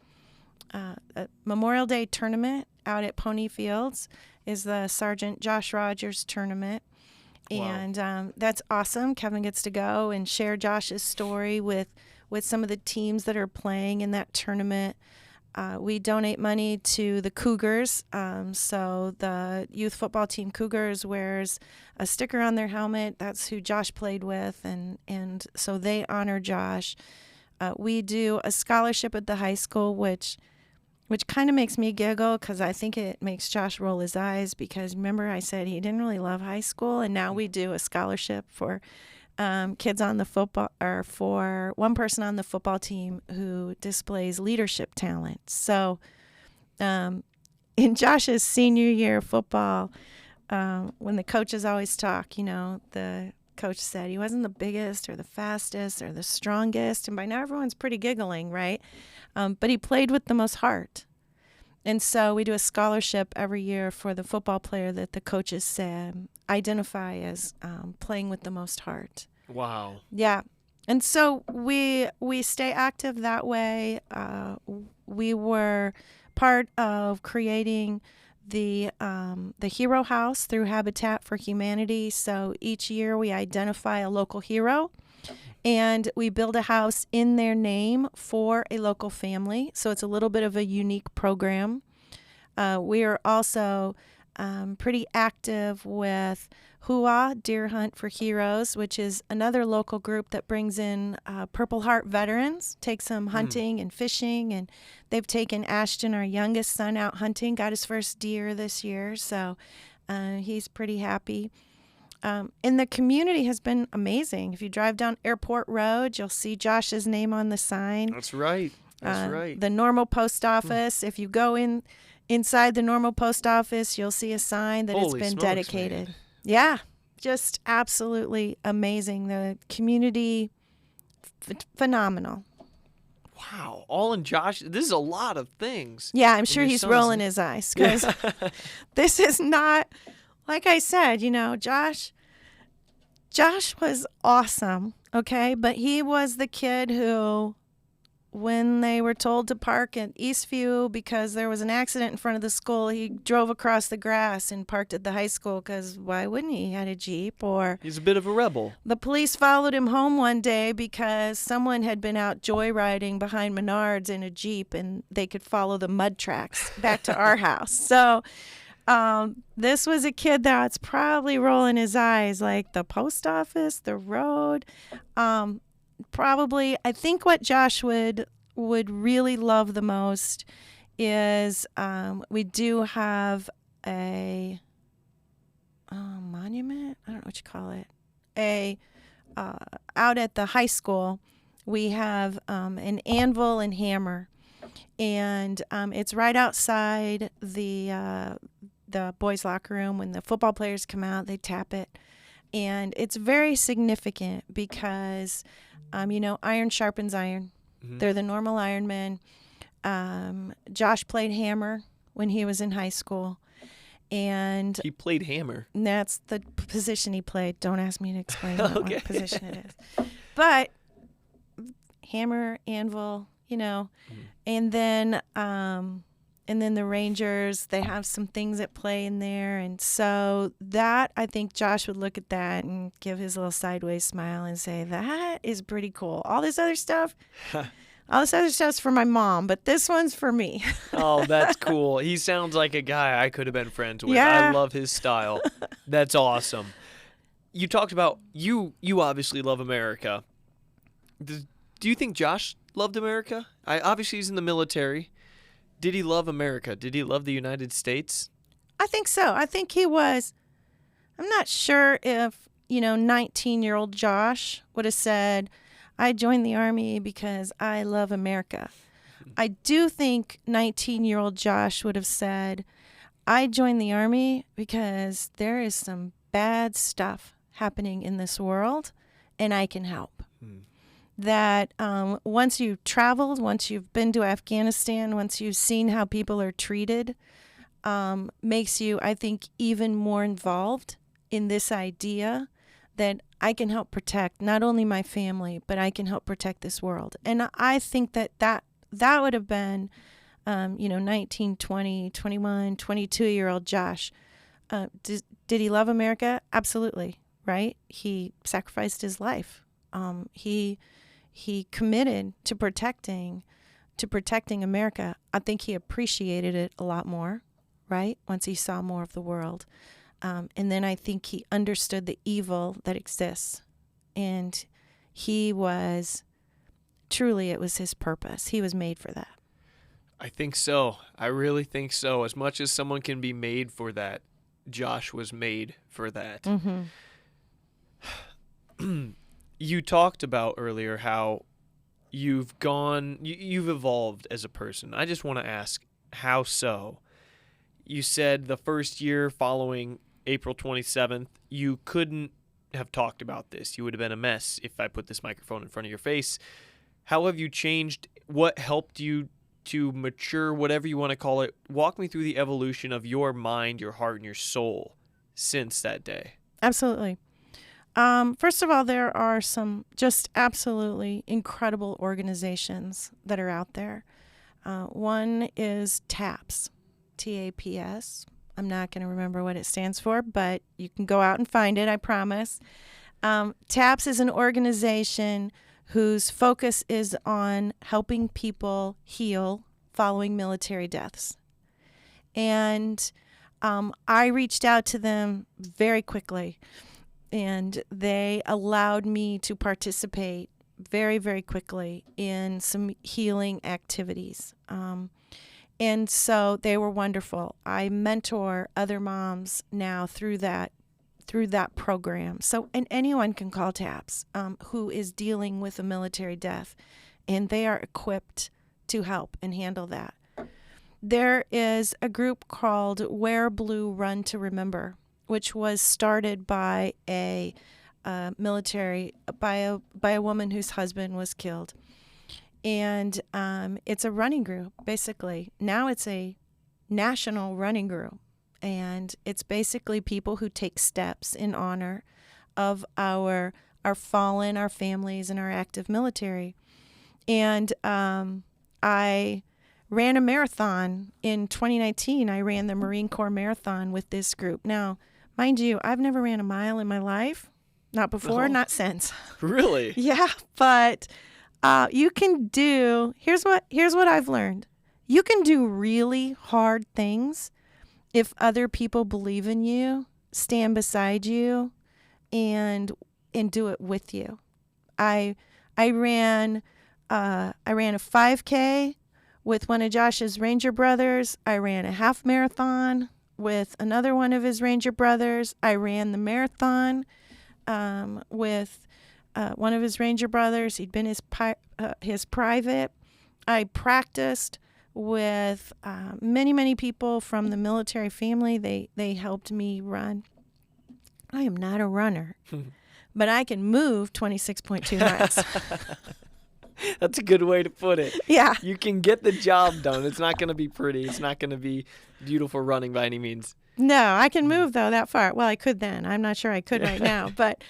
Memorial Day tournament out at Pony Fields. Is the Sergeant Josh Rodgers tournament. Wow. And that's awesome. Kevin gets to go and share Josh's story with some of the teams that are playing in that tournament. We donate money to the Cougars. So the youth football team Cougars wears a sticker on their helmet. That's who Josh played with. And so they honor Josh. We do a scholarship at the high school, which kind of makes me giggle because I think it makes Josh roll his eyes because remember I said he didn't really love high school, and now we do a scholarship for kids on the football, or for one person on the football team who displays leadership talent. So in Josh's senior year of football, when the coaches always talk, the coach said he wasn't the biggest or the fastest or the strongest, and by now everyone's pretty giggling, right? But he played with the most heart. And so we do a scholarship every year for the football player that the coaches identify as playing with the most heart. Wow. Yeah. And so we stay active that way. We were part of creating the Hero House through Habitat for Humanity. So each year we identify a local hero, and we build a house in their name for a local family. So it's a little bit of a unique program. We are also pretty active with HUA, Deer Hunt for Heroes, which is another local group that brings in Purple Heart veterans, takes them hunting and fishing. And they've taken Ashton, our youngest son, out hunting, got his first deer this year. So he's pretty happy. And the community has been amazing. If you drive down Airport Road, you'll see Josh's name on the sign. That's right. That's right. The Normal Post Office. If you go inside the Normal Post Office, you'll see a sign that Holy it's been smokes, dedicated. man. Yeah, just absolutely amazing. The community, phenomenal. Wow. All in Josh. This is a lot of things. Yeah, I'm sure your he's son's- rolling his eyes because this is not, like I said, Josh was awesome, okay? But he was the kid who, when they were told to park at Eastview because there was an accident in front of the school, he drove across the grass and parked at the high school because why wouldn't he? He had a Jeep. Or He's a bit of a rebel. the police followed him home one day because someone had been out joyriding behind Menards in a Jeep, and they could follow the mud tracks back to our house. So this was a kid that's probably rolling his eyes, like the post office, the road. Probably, I think what Josh would really love the most is we do have a monument. I don't know what you call it. Out at the high school, we have an anvil and hammer, and it's right outside the boys' locker room. When the football players come out, they tap it. And it's very significant because, iron sharpens iron. Mm-hmm. They're the normal Iron Men. Josh played hammer when he was in high school. And He played hammer. that's the position he played. Don't ask me to explain what Okay. position it is. But hammer, anvil, and then the Rangers, they have some things at play in there. And so that, I think Josh would look at that and give his little sideways smile and say, that is pretty cool. All this other stuff's for my mom, but this one's for me. Oh, that's cool. He sounds like a guy I could have been friends with. Yeah. I love his style. That's awesome. You talked about, you obviously love America. Do you think Josh loved America? Obviously he's in the military. Did he love America? Did he love the United States? I think so. I think he was. I'm not sure if, 19-year-old Josh would have said, I joined the Army because I love America. I do think 19-year-old Josh would have said, I joined the Army because there is some bad stuff happening in this world, and I can help. That once you've traveled, once you've been to Afghanistan, once you've seen how people are treated, makes you, I think, even more involved in this idea that I can help protect not only my family, but I can help protect this world. And I think that would have been, 19, 20, 21, 22-year-old Josh. Did he love America? Absolutely, right? He sacrificed his life. He committed to protecting America. I think he appreciated it a lot more, right? Once he saw more of the world. And then I think he understood the evil that exists. And it was his purpose. He was made for that. I think so. I really think so. As much as someone can be made for that, Josh was made for that. Mm-hmm. You talked about earlier how you've evolved as a person. I just want to ask, how so? You said the first year following April 27th, you couldn't have talked about this. You would have been a mess if I put this microphone in front of your face. How have you changed? What helped you to mature, whatever you want to call it? Walk me through the evolution of your mind, your heart, and your soul since that day. Absolutely. First of all, there are some just absolutely incredible organizations that are out there. One is TAPS, TAPS. I'm not going to remember what it stands for, but you can go out and find it, I promise. TAPS is an organization whose focus is on helping people heal following military deaths. And I reached out to them very quickly, and they allowed me to participate very, very quickly in some healing activities. And so they were wonderful. I mentor other moms now through that program. So, and anyone can call TAPS who is dealing with a military death, and they are equipped to help and handle that. There is a group called Wear Blue, Run to Remember, which was started by a woman whose husband was killed. And it's a running group, basically. Now it's a national running group. And it's basically people who take steps in honor of our fallen, our families, and our active military. And I ran a marathon in 2019. I ran the Marine Corps Marathon with this group. Now, mind you, I've never ran a mile in my life. Not before, not since. Really? Yeah, but you can do, here's what I've learned. You can do really hard things if other people believe in you, stand beside you, and do it with you. I ran a 5K with one of Josh's Ranger brothers. I ran a half marathon with another one of his Ranger brothers. I ran the marathon with one of his Ranger brothers. He'd been his private. I practiced with many, many people from the military family. They helped me run. I am not a runner, but I can move 26.2 miles. That's a good way to put it. Yeah. You can get the job done. It's not going to be pretty. It's not going to be beautiful running by any means. No, I can move, though, that far. Well, I could then. I'm not sure I could right now. But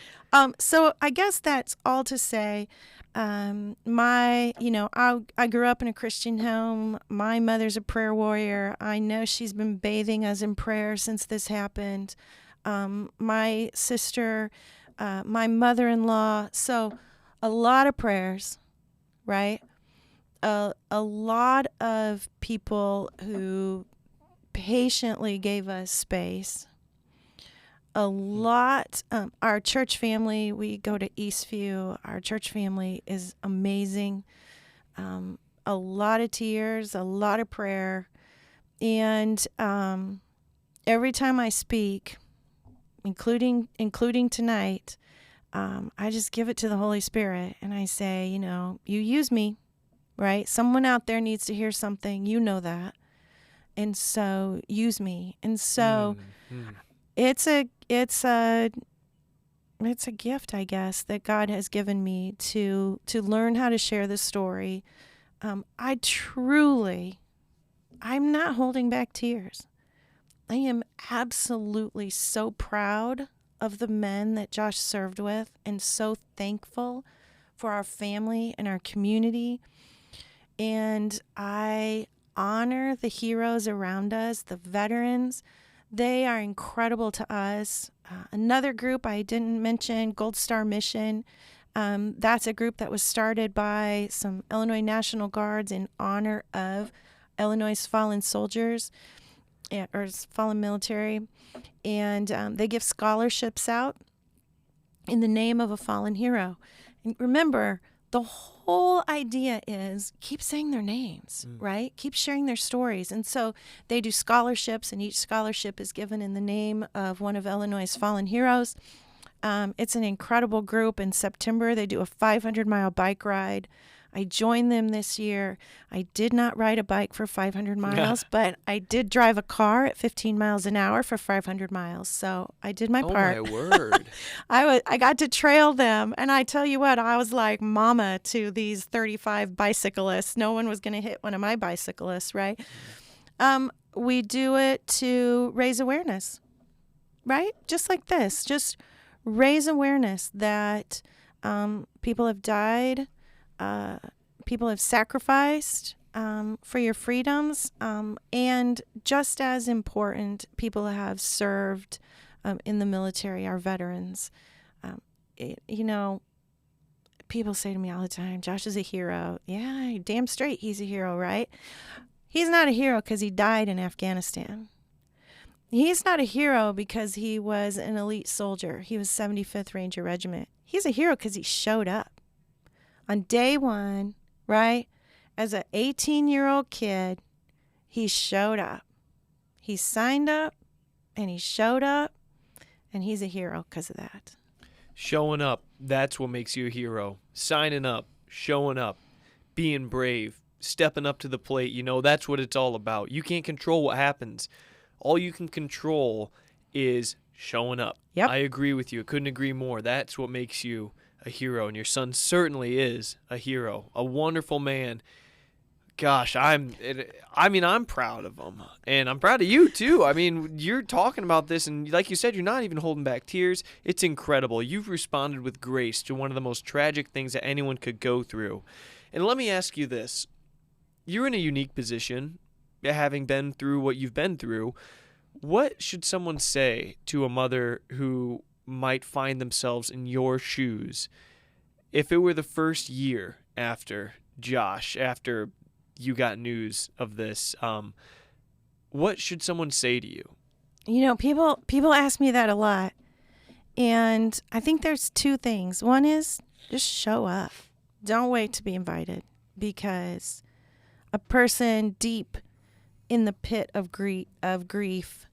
so I guess that's all to say. I grew up in a Christian home. My mother's a prayer warrior. I know she's been bathing us in prayer since this happened. My sister, my mother-in-law. So a lot of prayers, right? A lot of people who patiently gave us space. A lot, our church family, we go to Eastview. Our church family is amazing. A lot of tears, a lot of prayer. And every time I speak, including tonight, I just give it to the Holy Spirit. And I say, you use me, right? Someone out there needs to hear something. You know that. And so use me. And so it's a gift, I guess, that God has given me to learn how to share this story. I'm not holding back tears. I am absolutely so proud of the men that Josh served with and so thankful for our family and our community. And I honor the heroes around us, the veterans. They are incredible to us. Another group I didn't mention, Gold Star Mission. That's a group that was started by some Illinois National Guards in honor of Illinois' fallen soldiers or fallen military. And they give scholarships out in the name of a fallen hero. And remember, the whole idea is keep saying their names, right? Keep sharing their stories. And so they do scholarships, and each scholarship is given in the name of one of Illinois' fallen heroes. It's an incredible group. In September, they do a 500-mile bike ride. I joined them this year. I did not ride a bike for 500 miles, but I did drive a car at 15 miles an hour for 500 miles. So I did my part. Oh, my word. I got to trail them. And I tell you what, I was like mama to these 35 bicyclists. No one was going to hit one of my bicyclists, right? We do it to raise awareness, right? Just like this. Just raise awareness that people have died. People have sacrificed for your freedoms, and just as important, people have served in the military, our veterans. People say to me all the time, Josh is a hero. Yeah, damn straight he's a hero, right? He's not a hero because he died in Afghanistan. He's not a hero because he was an elite soldier. He was 75th Ranger Regiment. He's a hero because he showed up. On day one, right, as an 18-year-old kid, he showed up. He signed up, and he showed up, and he's a hero because of that. Showing up, that's what makes you a hero. Signing up, showing up, being brave, stepping up to the plate, that's what it's all about. You can't control what happens. All you can control is showing up. Yep. I agree with you. I couldn't agree more. That's what makes you a hero, and your son certainly is a hero, a wonderful man. Gosh, I'm proud of him, and I'm proud of you too. I mean, you're talking about this, and like you said, you're not even holding back tears. It's incredible. You've responded with grace to one of the most tragic things that anyone could go through. And let me ask you this. You're in a unique position, having been through what you've been through. What should someone say to a mother who might find themselves in your shoes if it were the first year after Josh, after you got news of this? What should someone say to you? People ask me that a lot, and I think there's two things. One is just show up. Don't wait to be invited, because a person deep in the pit of grief,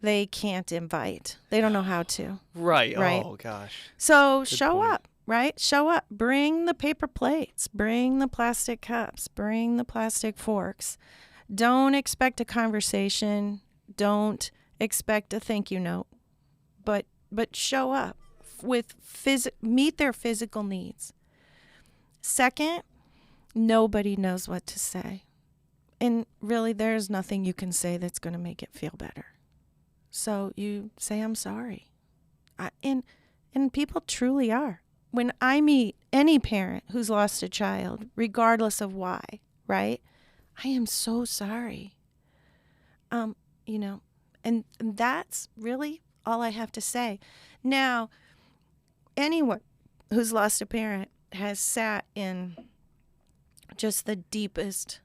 they can't invite. They don't know how to. Right. Right? Oh, gosh. So Good show point. up, right? Show up. Bring the paper plates. Bring the plastic cups. Bring the plastic forks. Don't expect a conversation. Don't expect a thank you note. But show up with meet their physical needs. Second, nobody knows what to say. And really, there's nothing you can say that's going to make it feel better. So you say, I'm sorry. And people truly are. When I meet any parent who's lost a child, regardless of why, right? I am so sorry. And that's really all I have to say. Now, anyone who's lost a parent has sat in just the deepest,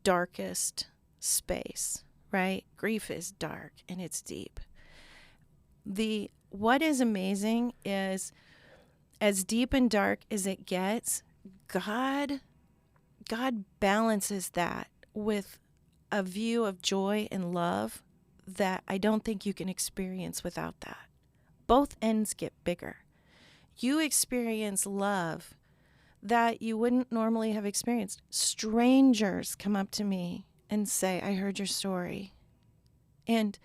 darkest space, right? Grief is dark and it's deep. What is amazing is, as deep and dark as it gets, God balances that with a view of joy and love that I don't think you can experience without that. Both ends get bigger. You experience love that you wouldn't normally have experienced. Strangers come up to me and say, I heard your story. And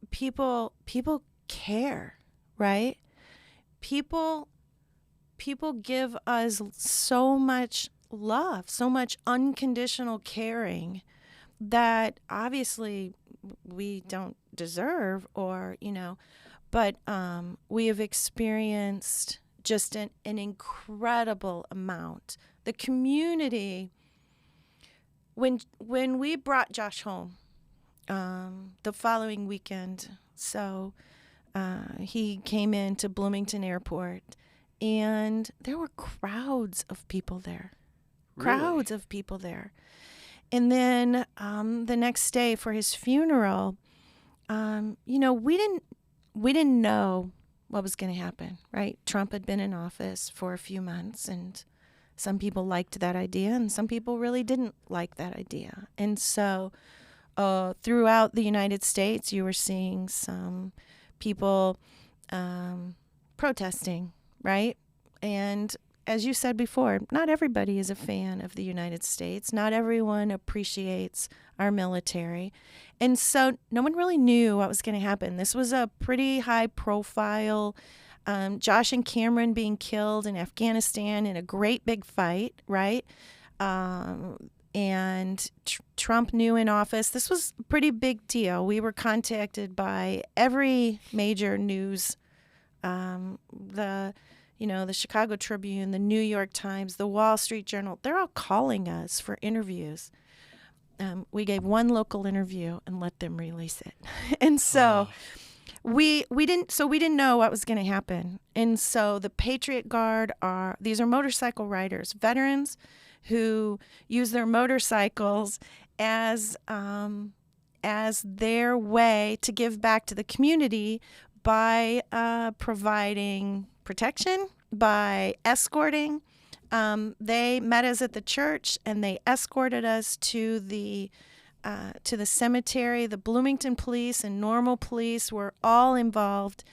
people care, right? People give us so much love, so much unconditional caring that obviously we don't deserve, But we have experienced just an incredible amount. The community, when we brought Josh home the following weekend, so he came into Bloomington Airport, and there were crowds of people there. Really? Crowds of people there. And then the next day for his funeral, we didn't know what was going to happen, right? Trump had been in office for a few months, and some people liked that idea, and some people really didn't like that idea. And so throughout the United States, you were seeing some people protesting, right? And as you said before, not everybody is a fan of the United States. Not everyone appreciates our military. And so no one really knew what was going to happen. This was a pretty high profile, Josh and Cameron being killed in Afghanistan in a great big fight, right? And Trump new in office. This was a pretty big deal. We were contacted by every major news, the Chicago Tribune, the New York Times, the Wall Street Journal. They're all calling us for interviews. We gave one local interview and let them release it. And so we didn't know what was going to happen. And so the Patriot Guard these are motorcycle riders, veterans who use their motorcycles as their way to give back to the community by providing protection, by escorting. They met us at the church, and they escorted us to the cemetery. The Bloomington police and Normal police were all involved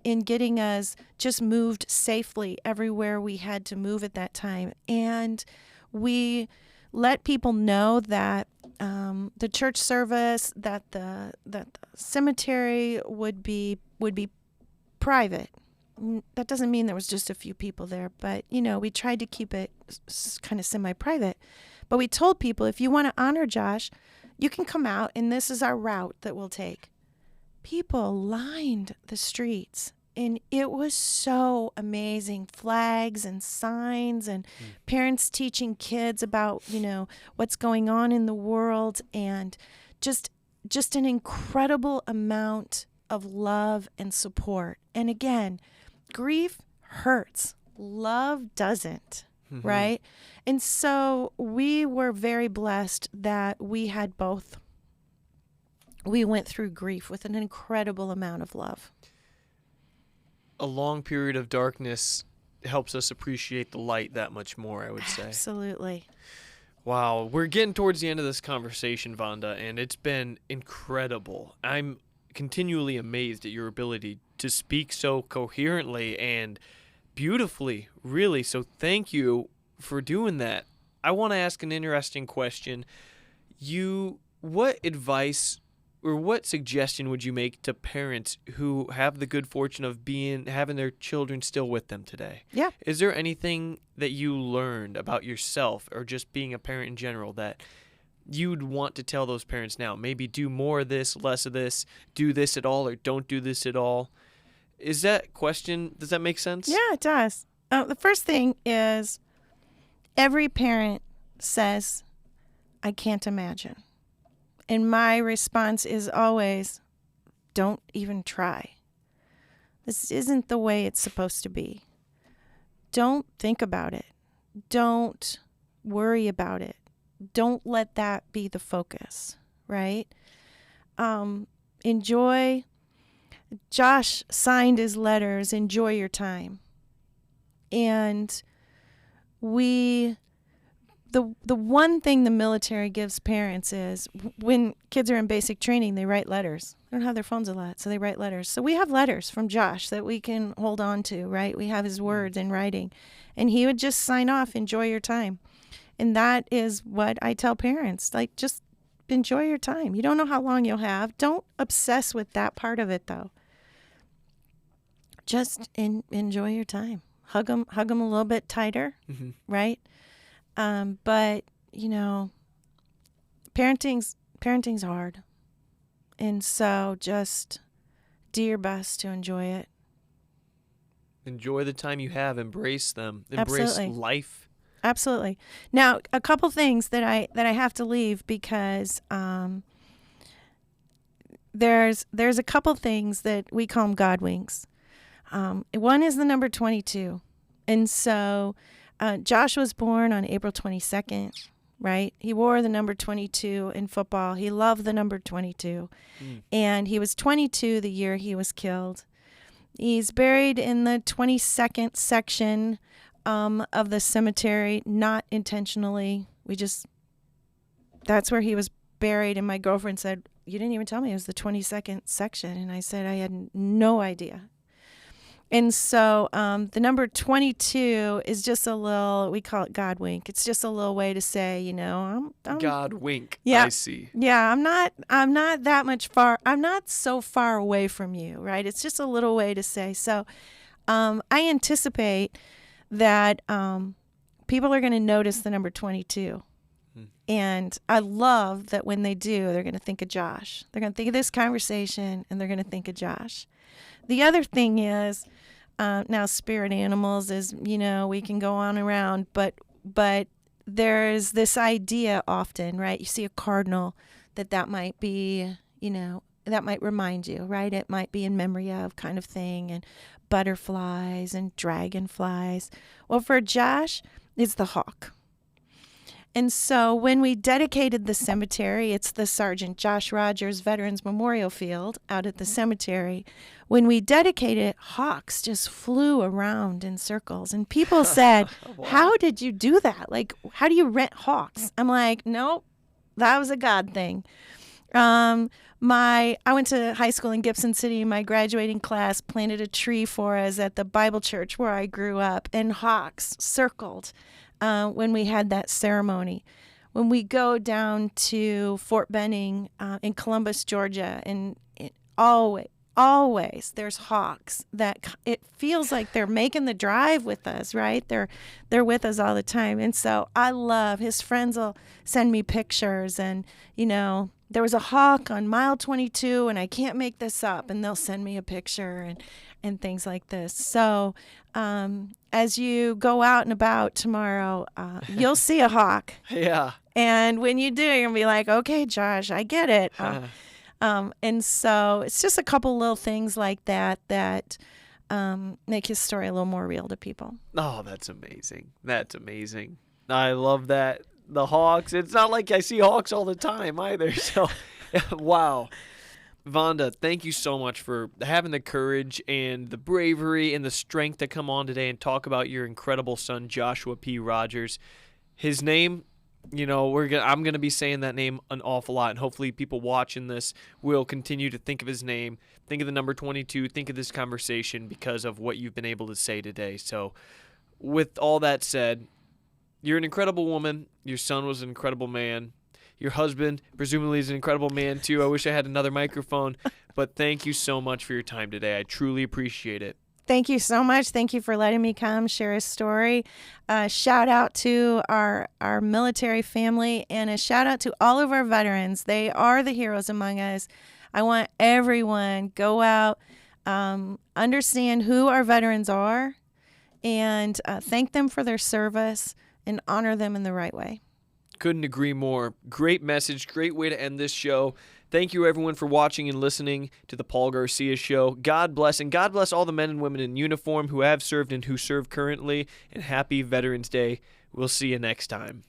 in getting us just moved safely everywhere we had to move at that time. And we let people know that the church service, that the cemetery would be private. That doesn't mean there was just a few people there, but, we tried to keep it kind of semi-private. But we told people, if you want to honor Josh, you can come out, and this is our route that we'll take. People lined the streets, and it was so amazing. Flags and signs and parents teaching kids about, what's going on in the world, and just an incredible amount of love and support. And again, grief hurts. Love doesn't, right? And so we were very blessed that we had both. We went through grief with an incredible amount of love. A long period of darkness helps us appreciate the light that much more, I would say. Absolutely. Wow. We're getting towards the end of this conversation, Vonda, and it's been incredible. I'm continually amazed at your ability to speak so coherently and beautifully, really. So thank you for doing that. I want to ask an interesting question. What advice or what suggestion would you make to parents who have the good fortune of having their children still with them today? Yeah. Is there anything that you learned about yourself or just being a parent in general that you'd want to tell those parents now? Maybe do more of this, less of this, do this at all, or don't do this at all. Does that make sense? Yeah, it does. The first thing is every parent says, I can't imagine. And my response is always, don't even try. This isn't the way it's supposed to be. Don't think about it. Don't worry about it. Don't let that be the focus, right? Enjoy. Josh signed his letters, enjoy your time. And the one thing the military gives parents is when kids are in basic training, they write letters. They don't have their phones a lot, so they write letters. So we have letters from Josh that we can hold on to, right? We have his words in writing. And he would just sign off, enjoy your time. And that is what I tell parents, just enjoy your time. You don't know how long you'll have. Don't obsess with that part of it, though. Just enjoy your time. Hug them a little bit tighter, right? But, parenting's hard. And so just do your best to enjoy it. Enjoy the time you have. Embrace them. Embrace Absolutely. life. Absolutely. Now, a couple things that I have to leave because there's a couple things that we call them God winks. One is the number 22, and so Josh was born on April 22nd. Right? He wore the number 22 in football. He loved the number 22, and he was 22 the year he was killed. He's buried in the 22nd section of the cemetery, not intentionally. That's where he was buried. And my girlfriend said, "You didn't even tell me it was the 22nd section." And I said, I had no idea. And so the number 22 is just a little, we call it God wink. It's just a little way to say, I'm God wink. Yeah. I see. Yeah, I'm not that much far. I'm not so far away from you, right? It's just a little way to say. So I anticipate that people are going to notice the number 22. And I love that when they do, they're going to think of Josh. They're going to think of this conversation, and they're going to think of Josh. The other thing is, now spirit animals is, we can go on around, but there's this idea often, right? You see a cardinal, that might be, that might remind you, right? It might be in memory of kind of thing, and butterflies and dragonflies. Well, for Josh, it's the hawk. And so when we dedicated the cemetery, it's the Sergeant Josh Rodgers Veterans Memorial Field out at the cemetery. When we dedicated it, hawks just flew around in circles. And people said, Wow. How did you do that? Like, how do you rent hawks? I'm like, nope, that was a God thing. I went to high school in Gibson City. My graduating class planted a tree for us at the Bible church where I grew up, and hawks circled when we had that ceremony. When we go down to Fort Benning in Columbus, Georgia, and always there's hawks that it feels like they're making the drive with us, right? They're with us all the time. And so I love, his friends will send me pictures, and there was a hawk on mile 22, and I can't make this up, and they'll send me a picture and things like this. So as you go out and about tomorrow, you'll see a hawk. Yeah. And when you do, you're going to be like, okay, Josh, I get it. And so it's just a couple little things like that make his story a little more real to people. Oh, that's amazing. That's amazing. I love that. The hawks. It's not like I see hawks all the time either. So, wow. Vonda, thank you so much for having the courage and the bravery and the strength to come on today and talk about your incredible son, Joshua P. Rodgers. His name, I'm going to be saying that name an awful lot, and hopefully people watching this will continue to think of his name, think of the number 22, think of this conversation because of what you've been able to say today. So with all that said, you're an incredible woman. Your son was an incredible man. Your husband presumably is an incredible man too. I wish I had another microphone, but thank you so much for your time today. I truly appreciate it. Thank you so much. Thank you for letting me come share a story. Shout out to our military family, and a shout out to all of our veterans. They are the heroes among us. I want everyone go out, understand who our veterans are, and thank them for their service and honor them in the right way. Couldn't agree more. Great message. Great way to end this show. Thank you, everyone, for watching and listening to the Paul Garcia Show. God bless, and God bless all the men and women in uniform who have served and who serve currently, and happy Veterans Day. We'll see you next time.